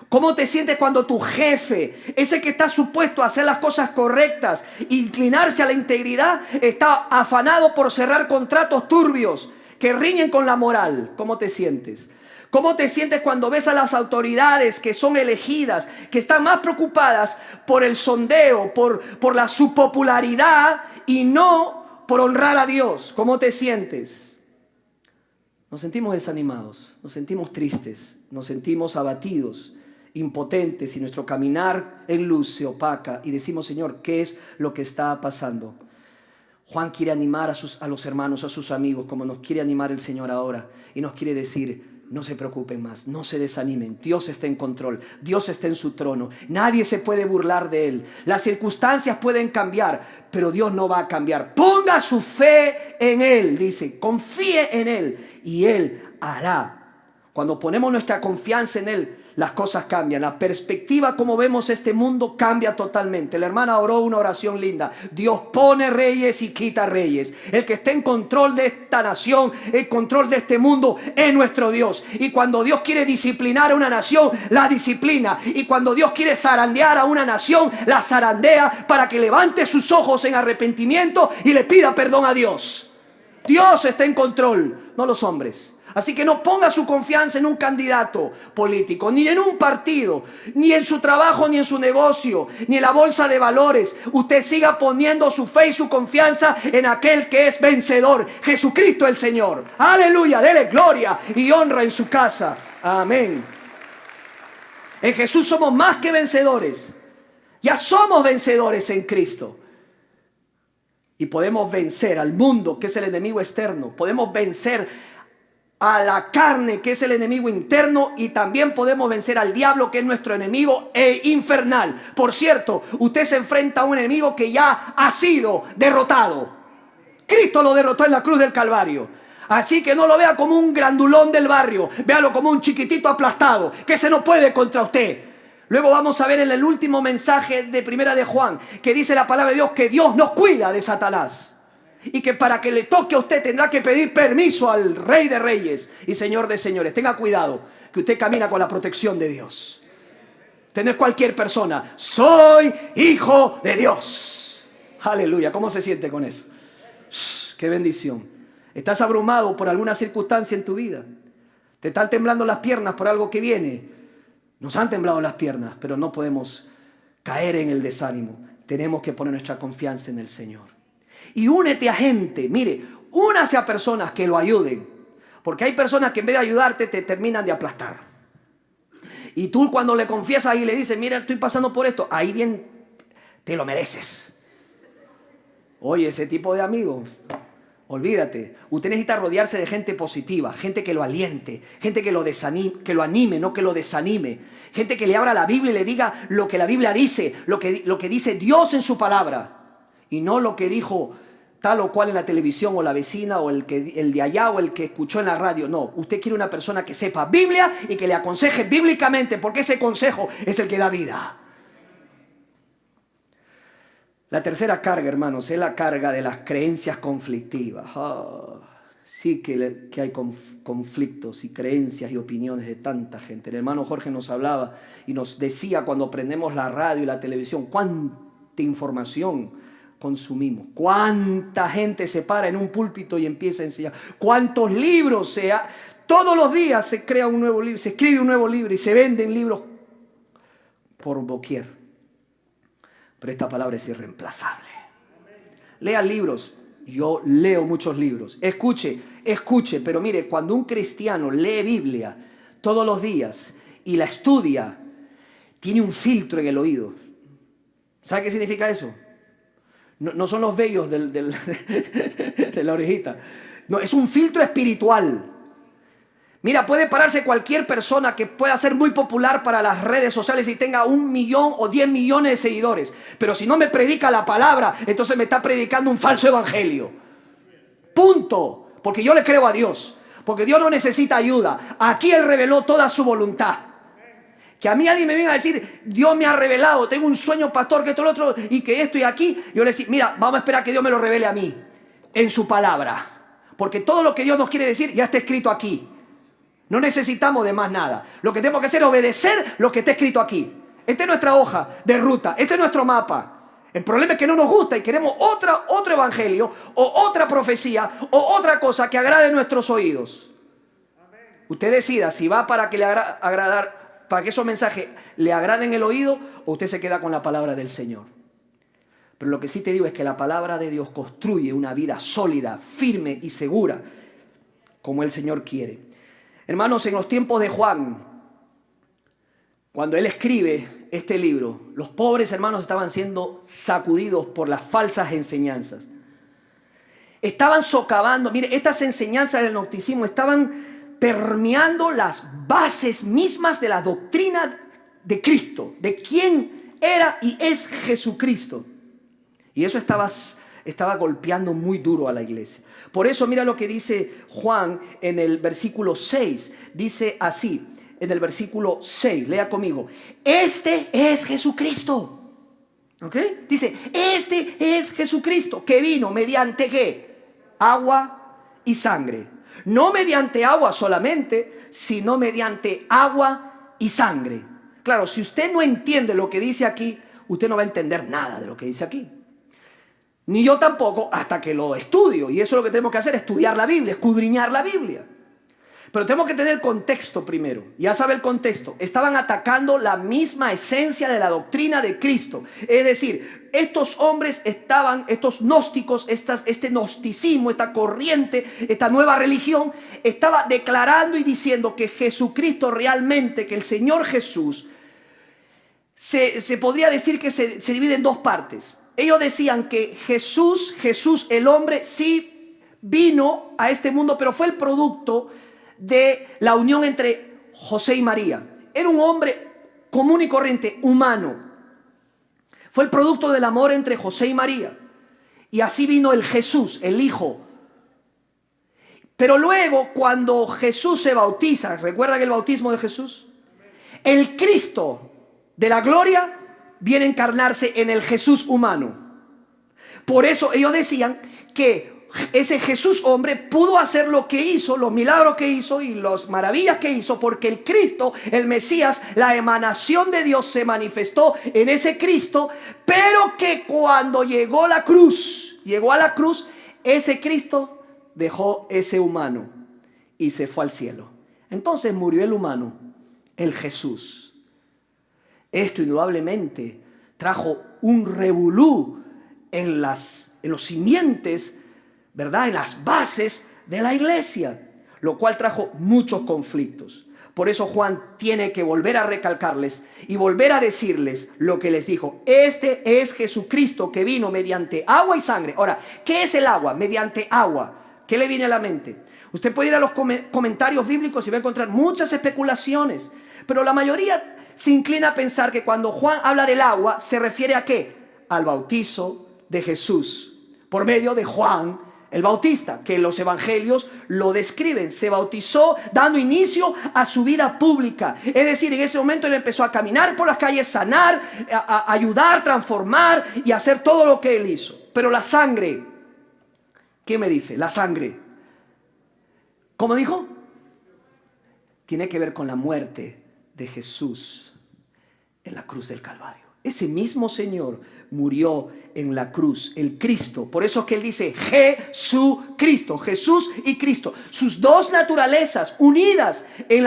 ¿Cómo te sientes cuando tu jefe, ese que está supuesto a hacer las cosas correctas, inclinarse a la integridad, está afanado por cerrar contratos turbios que riñen con la moral? ¿Cómo te sientes? ¿Cómo te sientes cuando ves a las autoridades que son elegidas, que están más preocupadas por el sondeo, por su popularidad y no por honrar a Dios? ¿Cómo te sientes? Nos sentimos desanimados, nos sentimos tristes, nos sentimos abatidos, impotentes, y nuestro caminar en luz se opaca y decimos: Señor, ¿qué es lo que está pasando? Juan quiere animar a los hermanos, a sus amigos, como nos quiere animar el Señor ahora, y nos quiere decir: no se preocupen más, no se desanimen. Dios está en control, Dios está en su trono. Nadie se puede burlar de Él. Las circunstancias pueden cambiar, pero Dios no va a cambiar. Ponga su fe en Él, dice, confíe en Él y Él hará. Cuando ponemos nuestra confianza en Él, las cosas cambian. La perspectiva, como vemos este mundo, cambia totalmente. La hermana oró una oración linda. Dios pone reyes y quita reyes. El que está en control de esta nación, el control de este mundo, es nuestro Dios. Y cuando Dios quiere disciplinar a una nación, la disciplina. Y cuando Dios quiere zarandear a una nación, la zarandea para que levante sus ojos en arrepentimiento y le pida perdón a Dios. Dios está en control, no los hombres. Así que no ponga su confianza en un candidato político, ni en un partido, ni en su trabajo, ni en su negocio, ni en la bolsa de valores. Usted siga poniendo su fe y su confianza en aquel que es vencedor, Jesucristo el Señor. Aleluya, dele gloria y honra en su casa. Amén. En Jesús somos más que vencedores. Ya somos vencedores en Cristo. Y podemos vencer al mundo, que es el enemigo externo. Podemos vencer a la carne, que es el enemigo interno, y también podemos vencer al diablo, que es nuestro enemigo infernal. Por cierto, usted se enfrenta a un enemigo que ya ha sido derrotado. Cristo lo derrotó en la cruz del Calvario. Así que no lo vea como un grandulón del barrio, véalo como un chiquitito aplastado, que se no puede contra usted. Luego vamos a ver en el último mensaje de Primera de Juan, que dice la palabra de Dios que Dios nos cuida de Satanás. Y que para que le toque a usted tendrá que pedir permiso al Rey de Reyes y Señor de Señores. Tenga cuidado, que usted camina con la protección de Dios. Usted no es cualquier persona. Soy hijo de Dios. Aleluya. ¿Cómo se siente con eso? Qué bendición. ¿Estás abrumado por alguna circunstancia en tu vida? ¿Te están temblando las piernas por algo que viene? Nos han temblado las piernas, pero no podemos caer en el desánimo. Tenemos que poner nuestra confianza en el Señor. Y únete a gente, mire, únase a personas que lo ayuden. Porque hay personas que en vez de ayudarte te terminan de aplastar. Y tú cuando le confiesas y le dices: mira, estoy pasando por esto, ahí bien te lo mereces. Oye, ese tipo de amigos, olvídate. Usted necesita rodearse de gente positiva, gente que lo aliente, gente que lo anime, no que lo desanime. Gente que le abra la Biblia y le diga lo que la Biblia dice, lo que dice Dios en su palabra. Y no lo que dijo tal o cual en la televisión, o la vecina, o el de allá, o el que escuchó en la radio. No, usted quiere una persona que sepa Biblia y que le aconseje bíblicamente, porque ese consejo es el que da vida. La tercera carga, hermanos, es la carga de las creencias conflictivas. Sí que hay conflictos y creencias y opiniones de tanta gente. El hermano Jorge nos hablaba y nos decía, cuando prendemos la radio y la televisión, cuánta información consumimos, cuánta gente se para en un púlpito y empieza a enseñar, cuántos libros todos los días se crea un nuevo libro, se escribe un nuevo libro y se venden libros por doquier. Pero esta palabra es irreemplazable. Lea libros. Yo leo muchos libros. Escuche, pero mire, cuando un cristiano lee Biblia todos los días y la estudia, tiene un filtro en el oído. ¿Sabe qué significa eso? No son los vellos de la orejita. No, es un filtro espiritual. Mira, puede pararse cualquier persona que pueda ser muy popular para las redes sociales y tenga 1 millón o 10 millones de seguidores. Pero si no me predica la palabra, entonces me está predicando un falso evangelio. Punto. Porque yo le creo a Dios. Porque Dios no necesita ayuda. Aquí Él reveló toda su voluntad. Que a mí alguien me venga a decir, Dios me ha revelado, tengo un sueño, pastor, que todo lo otro, y que esto y aquí. Yo le digo, mira, vamos a esperar que Dios me lo revele a mí. En su palabra. Porque todo lo que Dios nos quiere decir ya está escrito aquí. No necesitamos de más nada. Lo que tenemos que hacer es obedecer lo que está escrito aquí. Esta es nuestra hoja de ruta. Este es nuestro mapa. El problema es que no nos gusta y queremos otro evangelio o otra profecía o otra cosa que agrade nuestros oídos. Usted decida si va para que le para que esos mensajes le agraden el oído o usted se queda con la palabra del Señor. Pero lo que sí te digo es que la palabra de Dios construye una vida sólida, firme y segura como el Señor quiere. Hermanos, en los tiempos de Juan, cuando él escribe este libro, los pobres hermanos estaban siendo sacudidos por las falsas enseñanzas. Estaban socavando, mire, estas enseñanzas del gnosticismo estaban permeando las bases mismas de la doctrina de Cristo, de quién era y es Jesucristo. Y eso estaba golpeando muy duro a la iglesia. Por eso mira lo que dice Juan en el versículo 6. Dice así, en el versículo 6, lea conmigo. Este es Jesucristo. ¿Ok? Dice, este es Jesucristo que vino mediante ¿qué? Agua y sangre. No mediante agua solamente, sino mediante agua y sangre. Claro, si usted no entiende lo que dice aquí, usted no va a entender nada de lo que dice aquí. Ni yo tampoco hasta que lo estudio. Y eso es lo que tenemos que hacer, estudiar la Biblia, escudriñar la Biblia. Pero tenemos que tener contexto primero. Ya sabe el contexto. Estaban atacando la misma esencia de la doctrina de Cristo. Es decir, estos hombres estos gnósticos, este gnosticismo, esta corriente, esta nueva religión, estaba declarando y diciendo que Jesucristo realmente, que el Señor Jesús, se podría decir que se divide en dos partes. Ellos decían que Jesús el hombre, sí vino a este mundo, pero fue el producto de la unión entre José y María. Era un hombre común y corriente, humano. Fue el producto del amor entre José y María. Y así vino el Jesús, el Hijo. Pero luego, cuando Jesús se bautiza, ¿recuerdan el bautismo de Jesús? El Cristo de la gloria viene a encarnarse en el Jesús humano. Por eso ellos decían que ese Jesús hombre pudo hacer lo que hizo, los milagros que hizo y las maravillas que hizo, porque el Cristo, el Mesías, la emanación de Dios se manifestó en ese Cristo, pero que cuando llegó a la cruz, ese Cristo dejó ese humano y se fue al cielo. Entonces murió el humano, el Jesús. Esto indudablemente trajo un revolú en los simientes, ¿verdad? En las bases de la iglesia, lo cual trajo muchos conflictos. Por eso Juan tiene que volver a recalcarles y volver a decirles lo que les dijo. Este es Jesucristo que vino mediante agua y sangre. Ahora, ¿qué es el agua? Mediante agua. ¿Qué le viene a la mente? Usted puede ir a los comentarios bíblicos y va a encontrar muchas especulaciones, pero la mayoría se inclina a pensar que cuando Juan habla del agua, ¿se refiere a qué? Al bautizo de Jesús por medio de Juan el Bautista, que los evangelios lo describen. Se bautizó dando inicio a su vida pública. Es decir, en ese momento él empezó a caminar por las calles, sanar, a ayudar, transformar y hacer todo lo que él hizo. Pero la sangre, ¿qué me dice? La sangre, ¿cómo dijo? Tiene que ver con la muerte de Jesús en la cruz del Calvario. Ese mismo Señor murió en la cruz, el Cristo. Por eso es que él dice Jesucristo, Jesús y Cristo. Sus dos naturalezas unidas en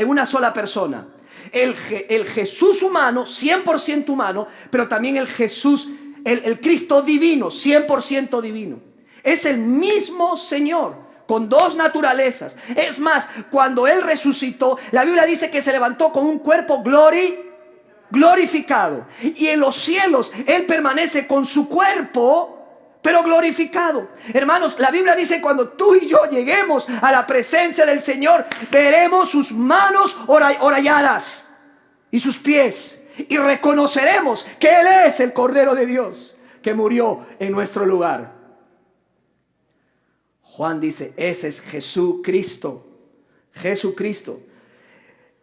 una sola persona. El Jesús humano, 100% humano, pero también el Jesús, el Cristo divino, 100% divino. Es el mismo Señor, con dos naturalezas. Es más, cuando él resucitó, la Biblia dice que se levantó con un cuerpo glorificado. Y en los cielos él permanece con su cuerpo, pero glorificado. Hermanos, la Biblia dice, cuando tú y yo lleguemos a la presencia del Señor, veremos sus manos horalladas y sus pies, y reconoceremos que Él es el Cordero de Dios que murió en nuestro lugar. Juan dice, ese es Jesucristo. Jesucristo.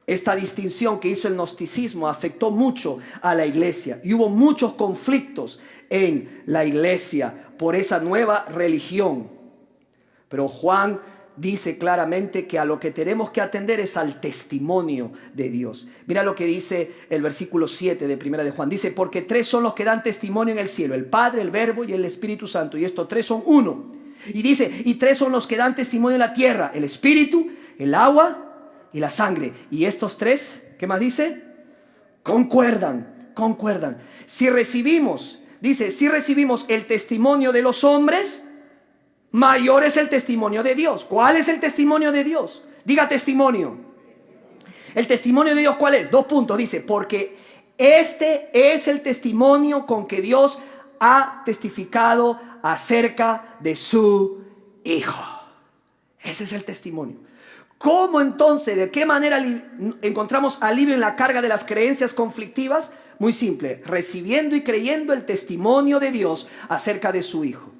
Esta distinción que hizo el gnosticismo afectó mucho a la iglesia, y hubo muchos conflictos en la iglesia por esa nueva religión. Pero Juan dice claramente que a lo que tenemos que atender es al testimonio de Dios. Mira lo que dice el versículo 7 de Primera de Juan. Dice, porque 3 son los que dan testimonio en el cielo: el Padre, el Verbo y el Espíritu Santo. Y estos 3 son uno. Y dice, y 3 son los que dan testimonio en la tierra: el Espíritu, el agua y la sangre. Y estos 3, ¿qué más dice? Concuerdan. Si recibimos, dice, si recibimos el testimonio de los hombres, mayor es el testimonio de Dios. ¿Cuál es el testimonio de Dios? Diga testimonio. El testimonio de Dios, ¿cuál es? 2 puntos. Dice, porque este es el testimonio con que Dios ha testificado acerca de su Hijo. Ese es el testimonio. ¿Cómo entonces, de qué manera encontramos alivio en la carga de las creencias conflictivas? Muy simple, recibiendo y creyendo el testimonio de Dios acerca de su Hijo.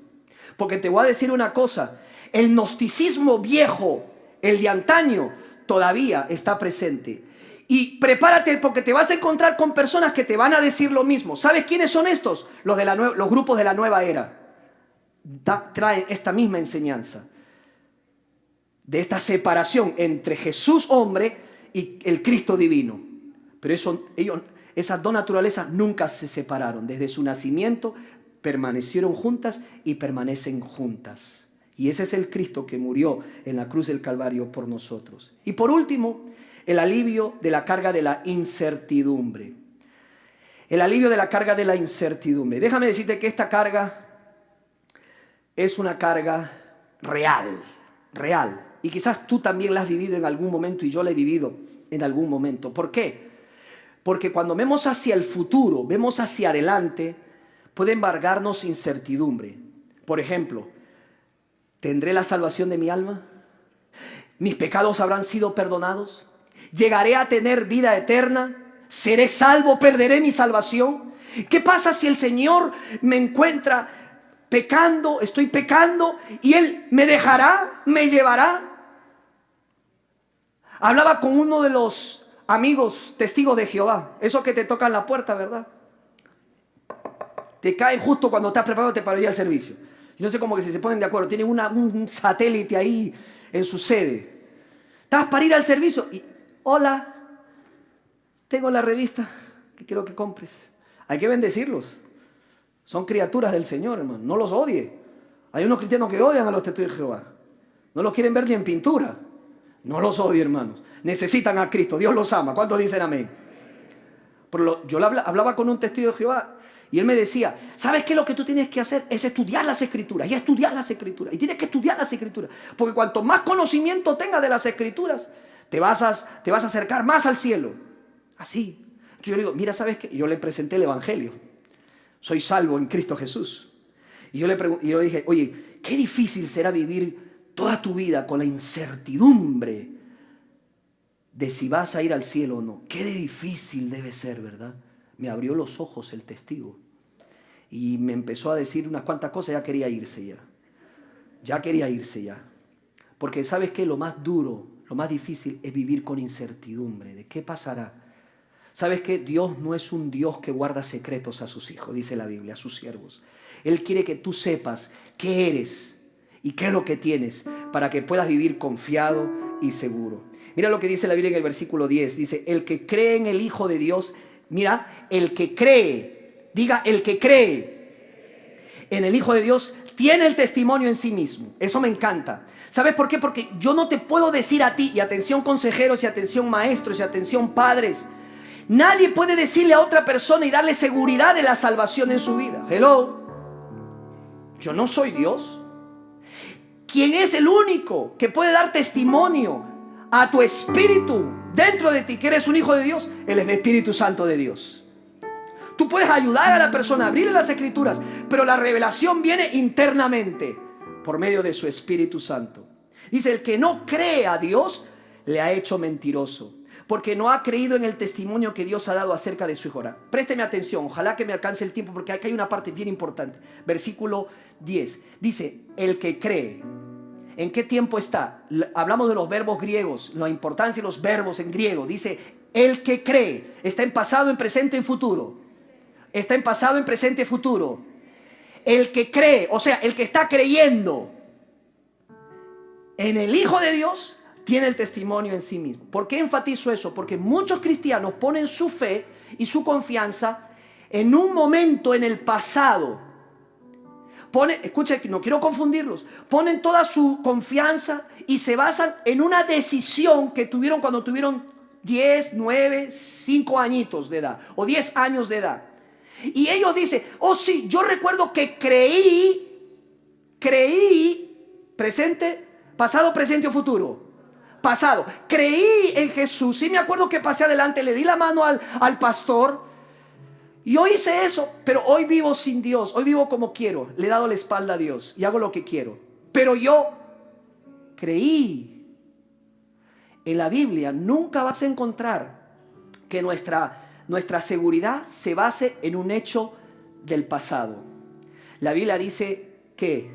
Porque te voy a decir una cosa, el gnosticismo viejo, el de antaño, todavía está presente. Y prepárate, porque te vas a encontrar con personas que te van a decir lo mismo. ¿Sabes quiénes son estos? Los grupos de la nueva era. Traen esta misma enseñanza de esta separación entre Jesús hombre y el Cristo divino. Pero esas dos naturalezas nunca se separaron. Desde su nacimiento permanecieron juntas y permanecen juntas. Y ese es el Cristo que murió en la cruz del Calvario por nosotros. Y por último, el alivio de la carga de la incertidumbre. El alivio de la carga de la incertidumbre. Déjame decirte que esta carga es una carga real. Y quizás tú también la has vivido en algún momento, y yo la he vivido en algún momento. ¿Por qué? Porque cuando vemos hacia el futuro, vemos hacia adelante, puede embargarnos incertidumbre. Por ejemplo, ¿tendré la salvación de mi alma? ¿Mis pecados habrán sido perdonados? ¿Llegaré a tener vida eterna? ¿Seré salvo? ¿Perderé mi salvación? ¿Qué pasa si el Señor me encuentra pecando, estoy pecando, y Él me dejará, me llevará? Hablaba con uno de los amigos testigos de Jehová, esos que te tocan la puerta, ¿verdad? Te caen justo cuando estás preparado para ir al servicio. Yo no sé cómo que si se ponen de acuerdo, tienen un satélite ahí en su sede. Estás para ir al servicio y, hola, tengo la revista que quiero que compres. Hay que bendecirlos. Son criaturas del Señor, hermano. No los odie. Hay unos cristianos que odian a los testigos de Jehová. No los quieren ver ni en pintura. No los odie, hermanos. Necesitan a Cristo. Dios los ama. ¿Cuántos dicen amén? Pero yo hablaba con un testigo de Jehová y él me decía, ¿sabes qué? Lo que tú tienes que hacer es estudiar las Escrituras. Y estudiar las Escrituras. Y tienes que estudiar las Escrituras. Porque cuanto más conocimiento tengas de las Escrituras, te vas a acercar más al cielo. Así. Entonces yo le digo, mira, ¿sabes qué? Yo le presenté el Evangelio. Soy salvo en Cristo Jesús. Y yo le dije, oye, qué difícil será vivir toda tu vida con la incertidumbre de si vas a ir al cielo o no. Qué difícil debe ser, ¿verdad? Me abrió los ojos el testigo y me empezó a decir unas cuantas cosas. Ya quería irse ya. Porque ¿sabes qué? Lo más duro, lo más difícil es vivir con incertidumbre de qué pasará. ¿Sabes qué? Dios no es un Dios que guarda secretos a sus hijos, dice la Biblia, a sus siervos. Él quiere que tú sepas qué eres y qué es lo que tienes para que puedas vivir confiado y seguro. Mira lo que dice la Biblia en el versículo 10. Dice, el que cree en el Hijo de Dios, mira, el que cree, diga, el que cree en el Hijo de Dios tiene el testimonio en sí mismo. Eso me encanta. ¿Sabes por qué? Porque yo no te puedo decir a ti, y atención consejeros, y atención maestros, y atención padres, nadie puede decirle a otra persona y darle seguridad de la salvación en su vida. Hello. Yo no soy Dios. ¿Quién es el único que puede dar testimonio a tu espíritu dentro de ti que eres un hijo de Dios? Él es el Espíritu Santo de Dios. Tú puedes ayudar a la persona a abrirle las escrituras, pero la revelación viene internamente por medio de su Espíritu Santo. Dice, el que no cree a Dios le ha hecho mentiroso, porque no ha creído en el testimonio que Dios ha dado acerca de su Hijo. Ahora, présteme atención, ojalá que me alcance el tiempo, porque aquí hay una parte bien importante. Versículo 10, dice, el que cree. ¿En qué tiempo está? Hablamos de los verbos griegos, la importancia de los verbos en griego. Dice, el que cree. Está en pasado, en presente, en futuro. Está en pasado, en presente, en futuro. El que cree, o sea, el que está creyendo en el Hijo de Dios, tiene el testimonio en sí mismo. ¿Por qué enfatizo eso? Porque muchos cristianos ponen su fe y su confianza en un momento en el pasado. Escucha, no quiero confundirlos. Ponen toda su confianza y se basan en una decisión que tuvieron cuando tuvieron 10, 9, 5 añitos de edad o 10 años de edad. Y ellos dicen, oh sí, yo recuerdo que creí, presente, pasado, presente o futuro. Pasado, creí en Jesús. Sí me acuerdo que pasé adelante, le di la mano al pastor. Yo hice eso, pero hoy vivo sin Dios. Hoy vivo como quiero. Le he dado la espalda a Dios y hago lo que quiero. Pero yo creí. En la Biblia nunca vas a encontrar que nuestra seguridad se base en un hecho del pasado. La Biblia dice que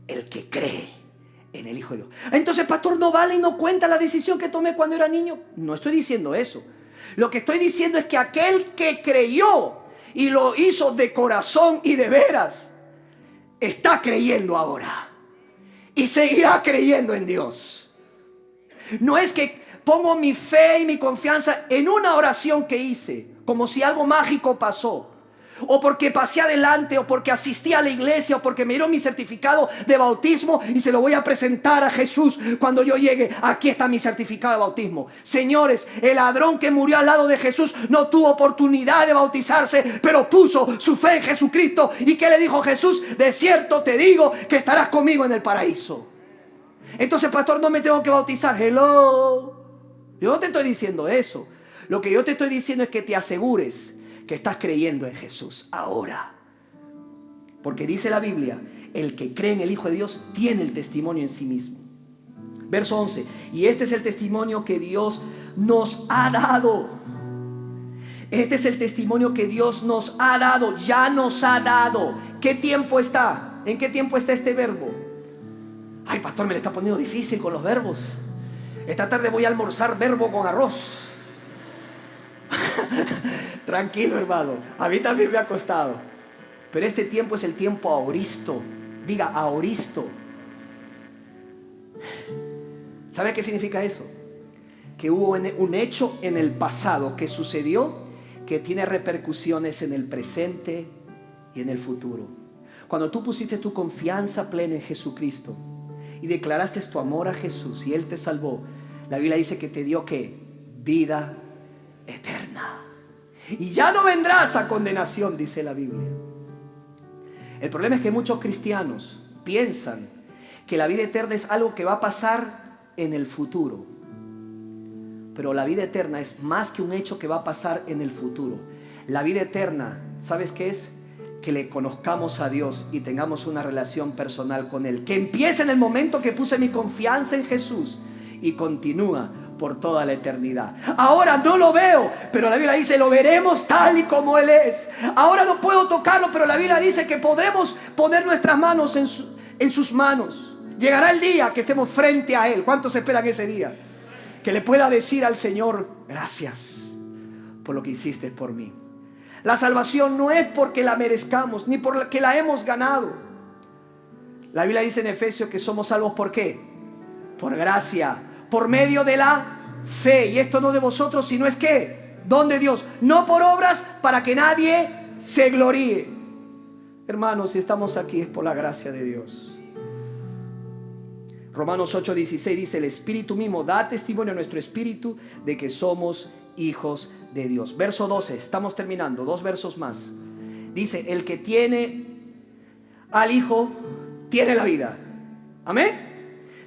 el que cree en el Hijo de Dios. Entonces, pastor, no vale y no cuenta la decisión que tomé cuando era niño. No estoy diciendo eso. Lo que estoy diciendo es que aquel que creyó y lo hizo de corazón y de veras, está creyendo ahora. Y seguirá creyendo en Dios. No es que pongo mi fe y mi confianza en una oración que hice, como si algo mágico pasó. O porque pasé adelante, o porque asistí a la iglesia, o porque me dieron mi certificado de bautismo y se lo voy a presentar a Jesús cuando yo llegue. Aquí está mi certificado de bautismo. Señores, el ladrón que murió al lado de Jesús no tuvo oportunidad de bautizarse, pero puso su fe en Jesucristo. ¿Y qué le dijo Jesús? De cierto te digo que estarás conmigo en el paraíso. Entonces, pastor, no me tengo que bautizar. Hello. Yo no te estoy diciendo eso. Lo que yo te estoy diciendo es que te asegures que estás creyendo en Jesús ahora. Porque dice la Biblia, el que cree en el Hijo de Dios tiene el testimonio en sí mismo. Verso 11, y este es el testimonio que Dios nos ha dado. Este es el testimonio que Dios nos ha dado, ya nos ha dado. ¿Qué tiempo está? ¿En qué tiempo está este verbo? Ay, pastor, me le está poniendo difícil con los verbos. Esta tarde voy a almorzar verbo con arroz. Tranquilo, hermano, a mí también me ha costado. Pero este tiempo es el tiempo aoristo. Diga, aoristo. ¿Sabe qué significa eso? Que hubo un hecho en el pasado que sucedió, que tiene repercusiones en el presente y en el futuro. Cuando tú pusiste tu confianza plena en Jesucristo y declaraste tu amor a Jesús y Él te salvó, la Biblia dice que te dio ¿qué? Vida eterna. Y ya no vendrás a condenación, dice la Biblia. El problema es que muchos cristianos piensan que la vida eterna es algo que va a pasar en el futuro. Pero la vida eterna es más que un hecho que va a pasar en el futuro. La vida eterna, ¿sabes qué es? Que le conozcamos a Dios y tengamos una relación personal con Él. Que empiece en el momento que puse mi confianza en Jesús y continúa por toda la eternidad. Ahora no lo veo, pero la Biblia dice, lo veremos tal y como Él es. Ahora no puedo tocarlo, pero la Biblia dice que podremos poner nuestras manos en sus manos. Llegará el día que estemos frente a Él. ¿Cuántos esperan ese día? Que le pueda decir al Señor, gracias por lo que hiciste por mí. La salvación no es porque la merezcamos, ni porque la hemos ganado. La Biblia dice en Efesios que somos salvos ¿por qué? Por gracia, por medio de la fe. Y esto no de vosotros, sino es que don de Dios, no por obras para que nadie se gloríe. Hermanos, si estamos aquí es por la gracia de Dios. Romanos 8:16 dice, el Espíritu mismo da testimonio a nuestro espíritu de que somos hijos de Dios. Verso 12, estamos terminando, 2 versos más. Dice, el que tiene al Hijo tiene la vida. Amén.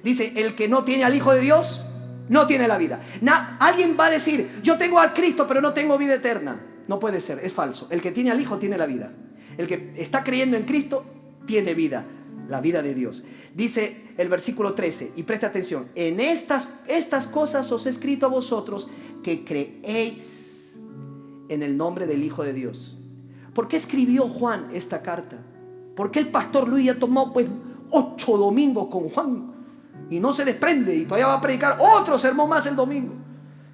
Dice, el que no tiene al Hijo de Dios no tiene la vida. Alguien va a decir, yo tengo al Cristo pero no tengo vida eterna. No puede ser, es falso. El que tiene al Hijo tiene la vida. El que está creyendo en Cristo tiene vida, la vida de Dios. Dice el versículo 13, y presta atención, en estas cosas os he escrito a vosotros que creéis en el nombre del Hijo de Dios. ¿Por qué escribió Juan esta carta? ¿Por qué el pastor Luis ya tomó 8 domingos con Juan y no se desprende y todavía va a predicar otro sermón más el domingo?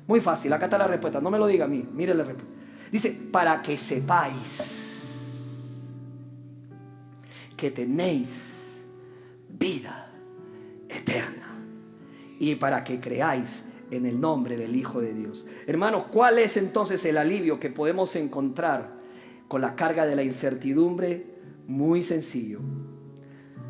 Muy fácil, acá está la respuesta, no me lo diga a mí, mire la respuesta. Dice, para que sepáis que tenéis vida eterna y para que creáis en el nombre del Hijo de Dios. Hermanos, ¿cuál es entonces el alivio que podemos encontrar con la carga de la incertidumbre? Muy sencillo.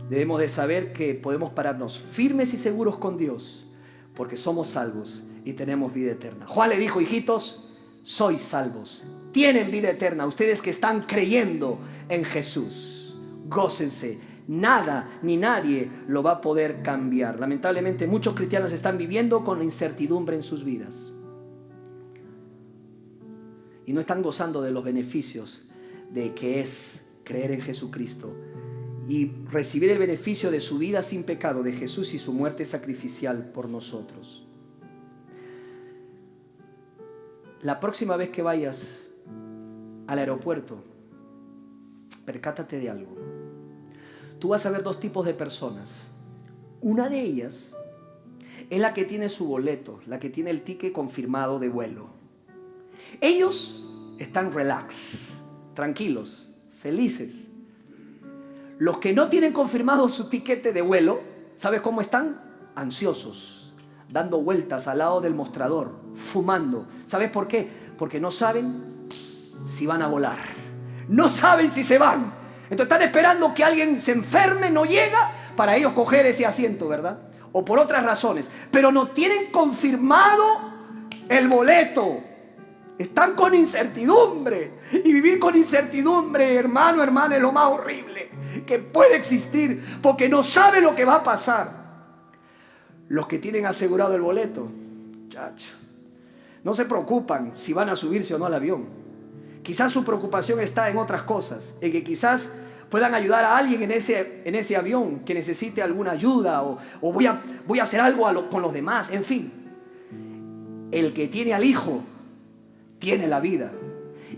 Debemos de saber que podemos pararnos firmes y seguros con Dios porque somos salvos y tenemos vida eterna. Juan le dijo, hijitos, sois salvos, tienen vida eterna, ustedes que están creyendo en Jesús. Gócense, nada ni nadie lo va a poder cambiar. Lamentablemente muchos cristianos están viviendo con incertidumbre en sus vidas y no están gozando de los beneficios de que es creer en Jesucristo y recibir el beneficio de su vida sin pecado de Jesús y su muerte sacrificial por nosotros. La próxima vez que vayas al aeropuerto, percátate de algo. Tú vas a ver 2 tipos de personas. Una de ellas es la que tiene su boleto, la que tiene el ticket confirmado de vuelo. Ellos están relax, tranquilos, felices. Los que no tienen confirmado su tiquete de vuelo, ¿sabes cómo están? Ansiosos, dando vueltas al lado del mostrador, fumando. ¿Sabes por qué? Porque no saben si van a volar. No saben si se van. Entonces están esperando que alguien se enferme, no llega, para ellos coger ese asiento, ¿verdad? O por otras razones. Pero no tienen confirmado el boleto. Están con incertidumbre. Y vivir con incertidumbre, hermano, hermana, es lo más horrible que puede existir. Porque no sabe lo que va a pasar. Los que tienen asegurado el boleto, chacho, no se preocupan si van a subirse o no al avión. Quizás su preocupación está en otras cosas. En que quizás puedan ayudar a alguien en ese avión que necesite alguna ayuda. O voy a hacer algo con los demás. En fin. El que tiene al Hijo tiene la vida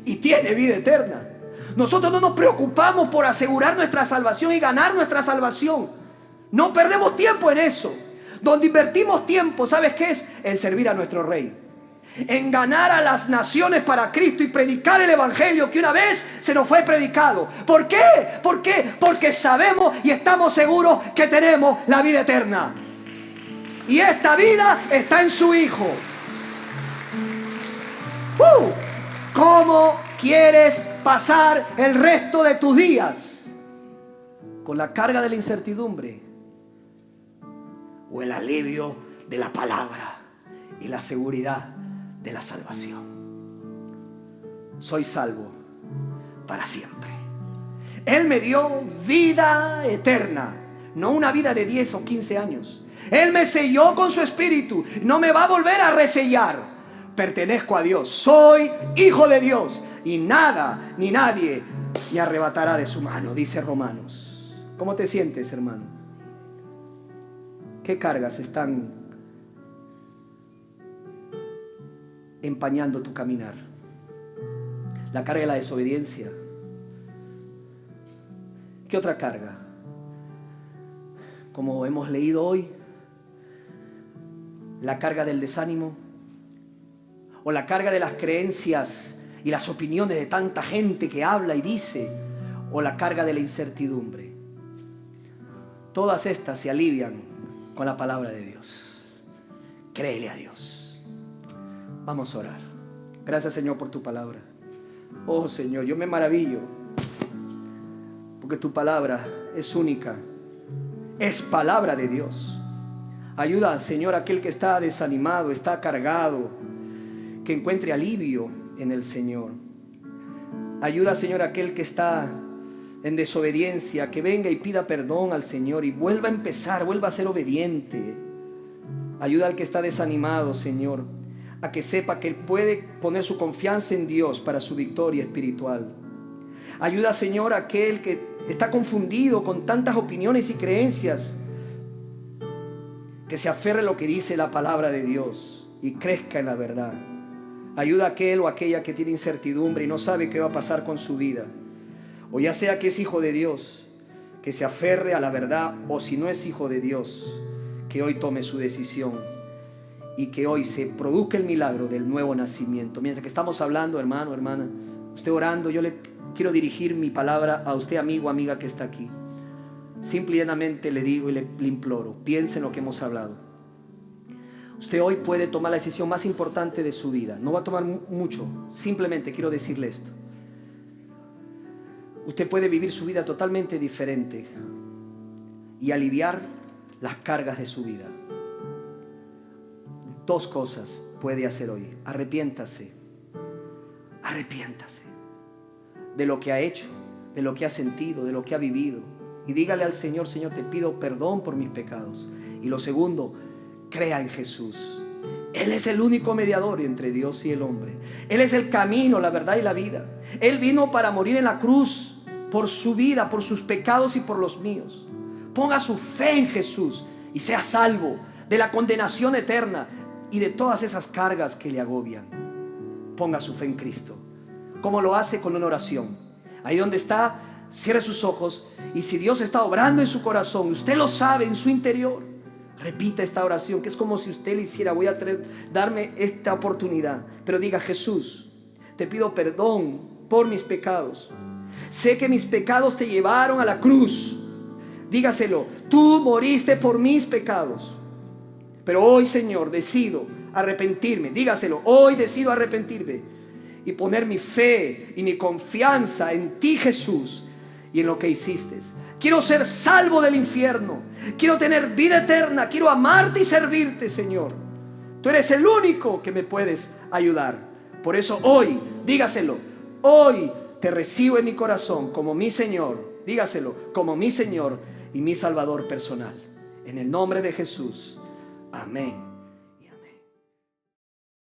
y tiene vida eterna. Nosotros no nos preocupamos por asegurar nuestra salvación y ganar nuestra salvación. No perdemos tiempo en eso. Donde invertimos tiempo, ¿sabes qué es? En servir a nuestro Rey. En ganar a las naciones para Cristo y predicar el Evangelio que una vez se nos fue predicado. ¿Por qué? ¿Por qué? Porque sabemos y estamos seguros que tenemos la vida eterna. Y esta vida está en su Hijo. ¿Cómo quieres pasar el resto de tus días? ¿Con la carga de la incertidumbre o el alivio de la palabra y la seguridad de la salvación? Soy salvo para siempre. Él me dio vida eterna, no una vida de 10 o 15 años. Él me selló con su espíritu, no me va a volver a resellar. Pertenezco a Dios, soy hijo de Dios y nada ni nadie me arrebatará de su mano, dice Romanos. ¿Cómo te sientes, hermano? ¿Qué cargas están empañando tu caminar? La carga de la desobediencia. ¿Qué otra carga? Como hemos leído hoy, la carga del desánimo o la carga de las creencias y las opiniones de tanta gente que habla y dice, o la carga de la incertidumbre. Todas estas se alivian con la palabra de Dios. Créele a Dios. Vamos a orar. Gracias, Señor, por tu palabra. Oh, Señor, yo me maravillo porque tu palabra es única. Es palabra de Dios. Ayuda, Señor, a aquel que está desanimado, está cargado, que encuentre alivio en el Señor. Ayuda, Señor, a aquel que está en desobediencia, que venga y pida perdón al Señor y vuelva a empezar, vuelva a ser obediente. Ayuda al que está desanimado, Señor, a que sepa que él puede poner su confianza en Dios para su victoria espiritual. Ayuda, Señor, a aquel que está confundido con tantas opiniones y creencias, que se aferre a lo que dice la palabra de Dios y crezca en la verdad. Ayuda a aquel o aquella que tiene incertidumbre y no sabe qué va a pasar con su vida. O ya sea que es hijo de Dios, que se aferre a la verdad, o si no es hijo de Dios, que hoy tome su decisión y que hoy se produzca el milagro del nuevo nacimiento. Mientras que estamos hablando, hermano, hermana, usted orando, yo le quiero dirigir mi palabra a usted, amigo, amiga que está aquí. Simple y llanamente le digo y le imploro, piense en lo que hemos hablado. Usted hoy puede tomar la decisión más importante de su vida. No va a tomar mucho, simplemente quiero decirle esto. Usted puede vivir su vida totalmente diferente y aliviar las cargas de su vida. Dos cosas puede hacer hoy. Arrepiéntase de lo que ha hecho, de lo que ha sentido, de lo que ha vivido. Y dígale al Señor: Señor, te pido perdón por mis pecados. Y lo segundo, crea en Jesús. Él es el único mediador entre Dios y el hombre. Él es el camino, la verdad y la vida. Él vino para morir en la cruz por su vida, por sus pecados y por los míos. Ponga su fe en Jesús y sea salvo de la condenación eterna y de todas esas cargas que le agobian. Ponga su fe en Cristo. ¿Cómo lo hace? Con una oración. Ahí donde está, cierre sus ojos, y si Dios está obrando en su corazón, usted lo sabe en su interior, repita esta oración, que es como si usted le hiciera: voy a darme esta oportunidad. Pero diga: Jesús, te pido perdón por mis pecados. Sé que mis pecados te llevaron a la cruz. Dígaselo: tú moriste por mis pecados. Pero hoy, Señor, decido arrepentirme. Dígaselo: hoy decido arrepentirme y poner mi fe y mi confianza en ti, Jesús, y en lo que hiciste. Quiero ser salvo del infierno. Quiero tener vida eterna. Quiero amarte y servirte, Señor. Tú eres el único que me puedes ayudar. Por eso hoy, dígaselo: hoy te recibo en mi corazón como mi Señor. Dígaselo: como mi Señor y mi Salvador personal. En el nombre de Jesús. Amén.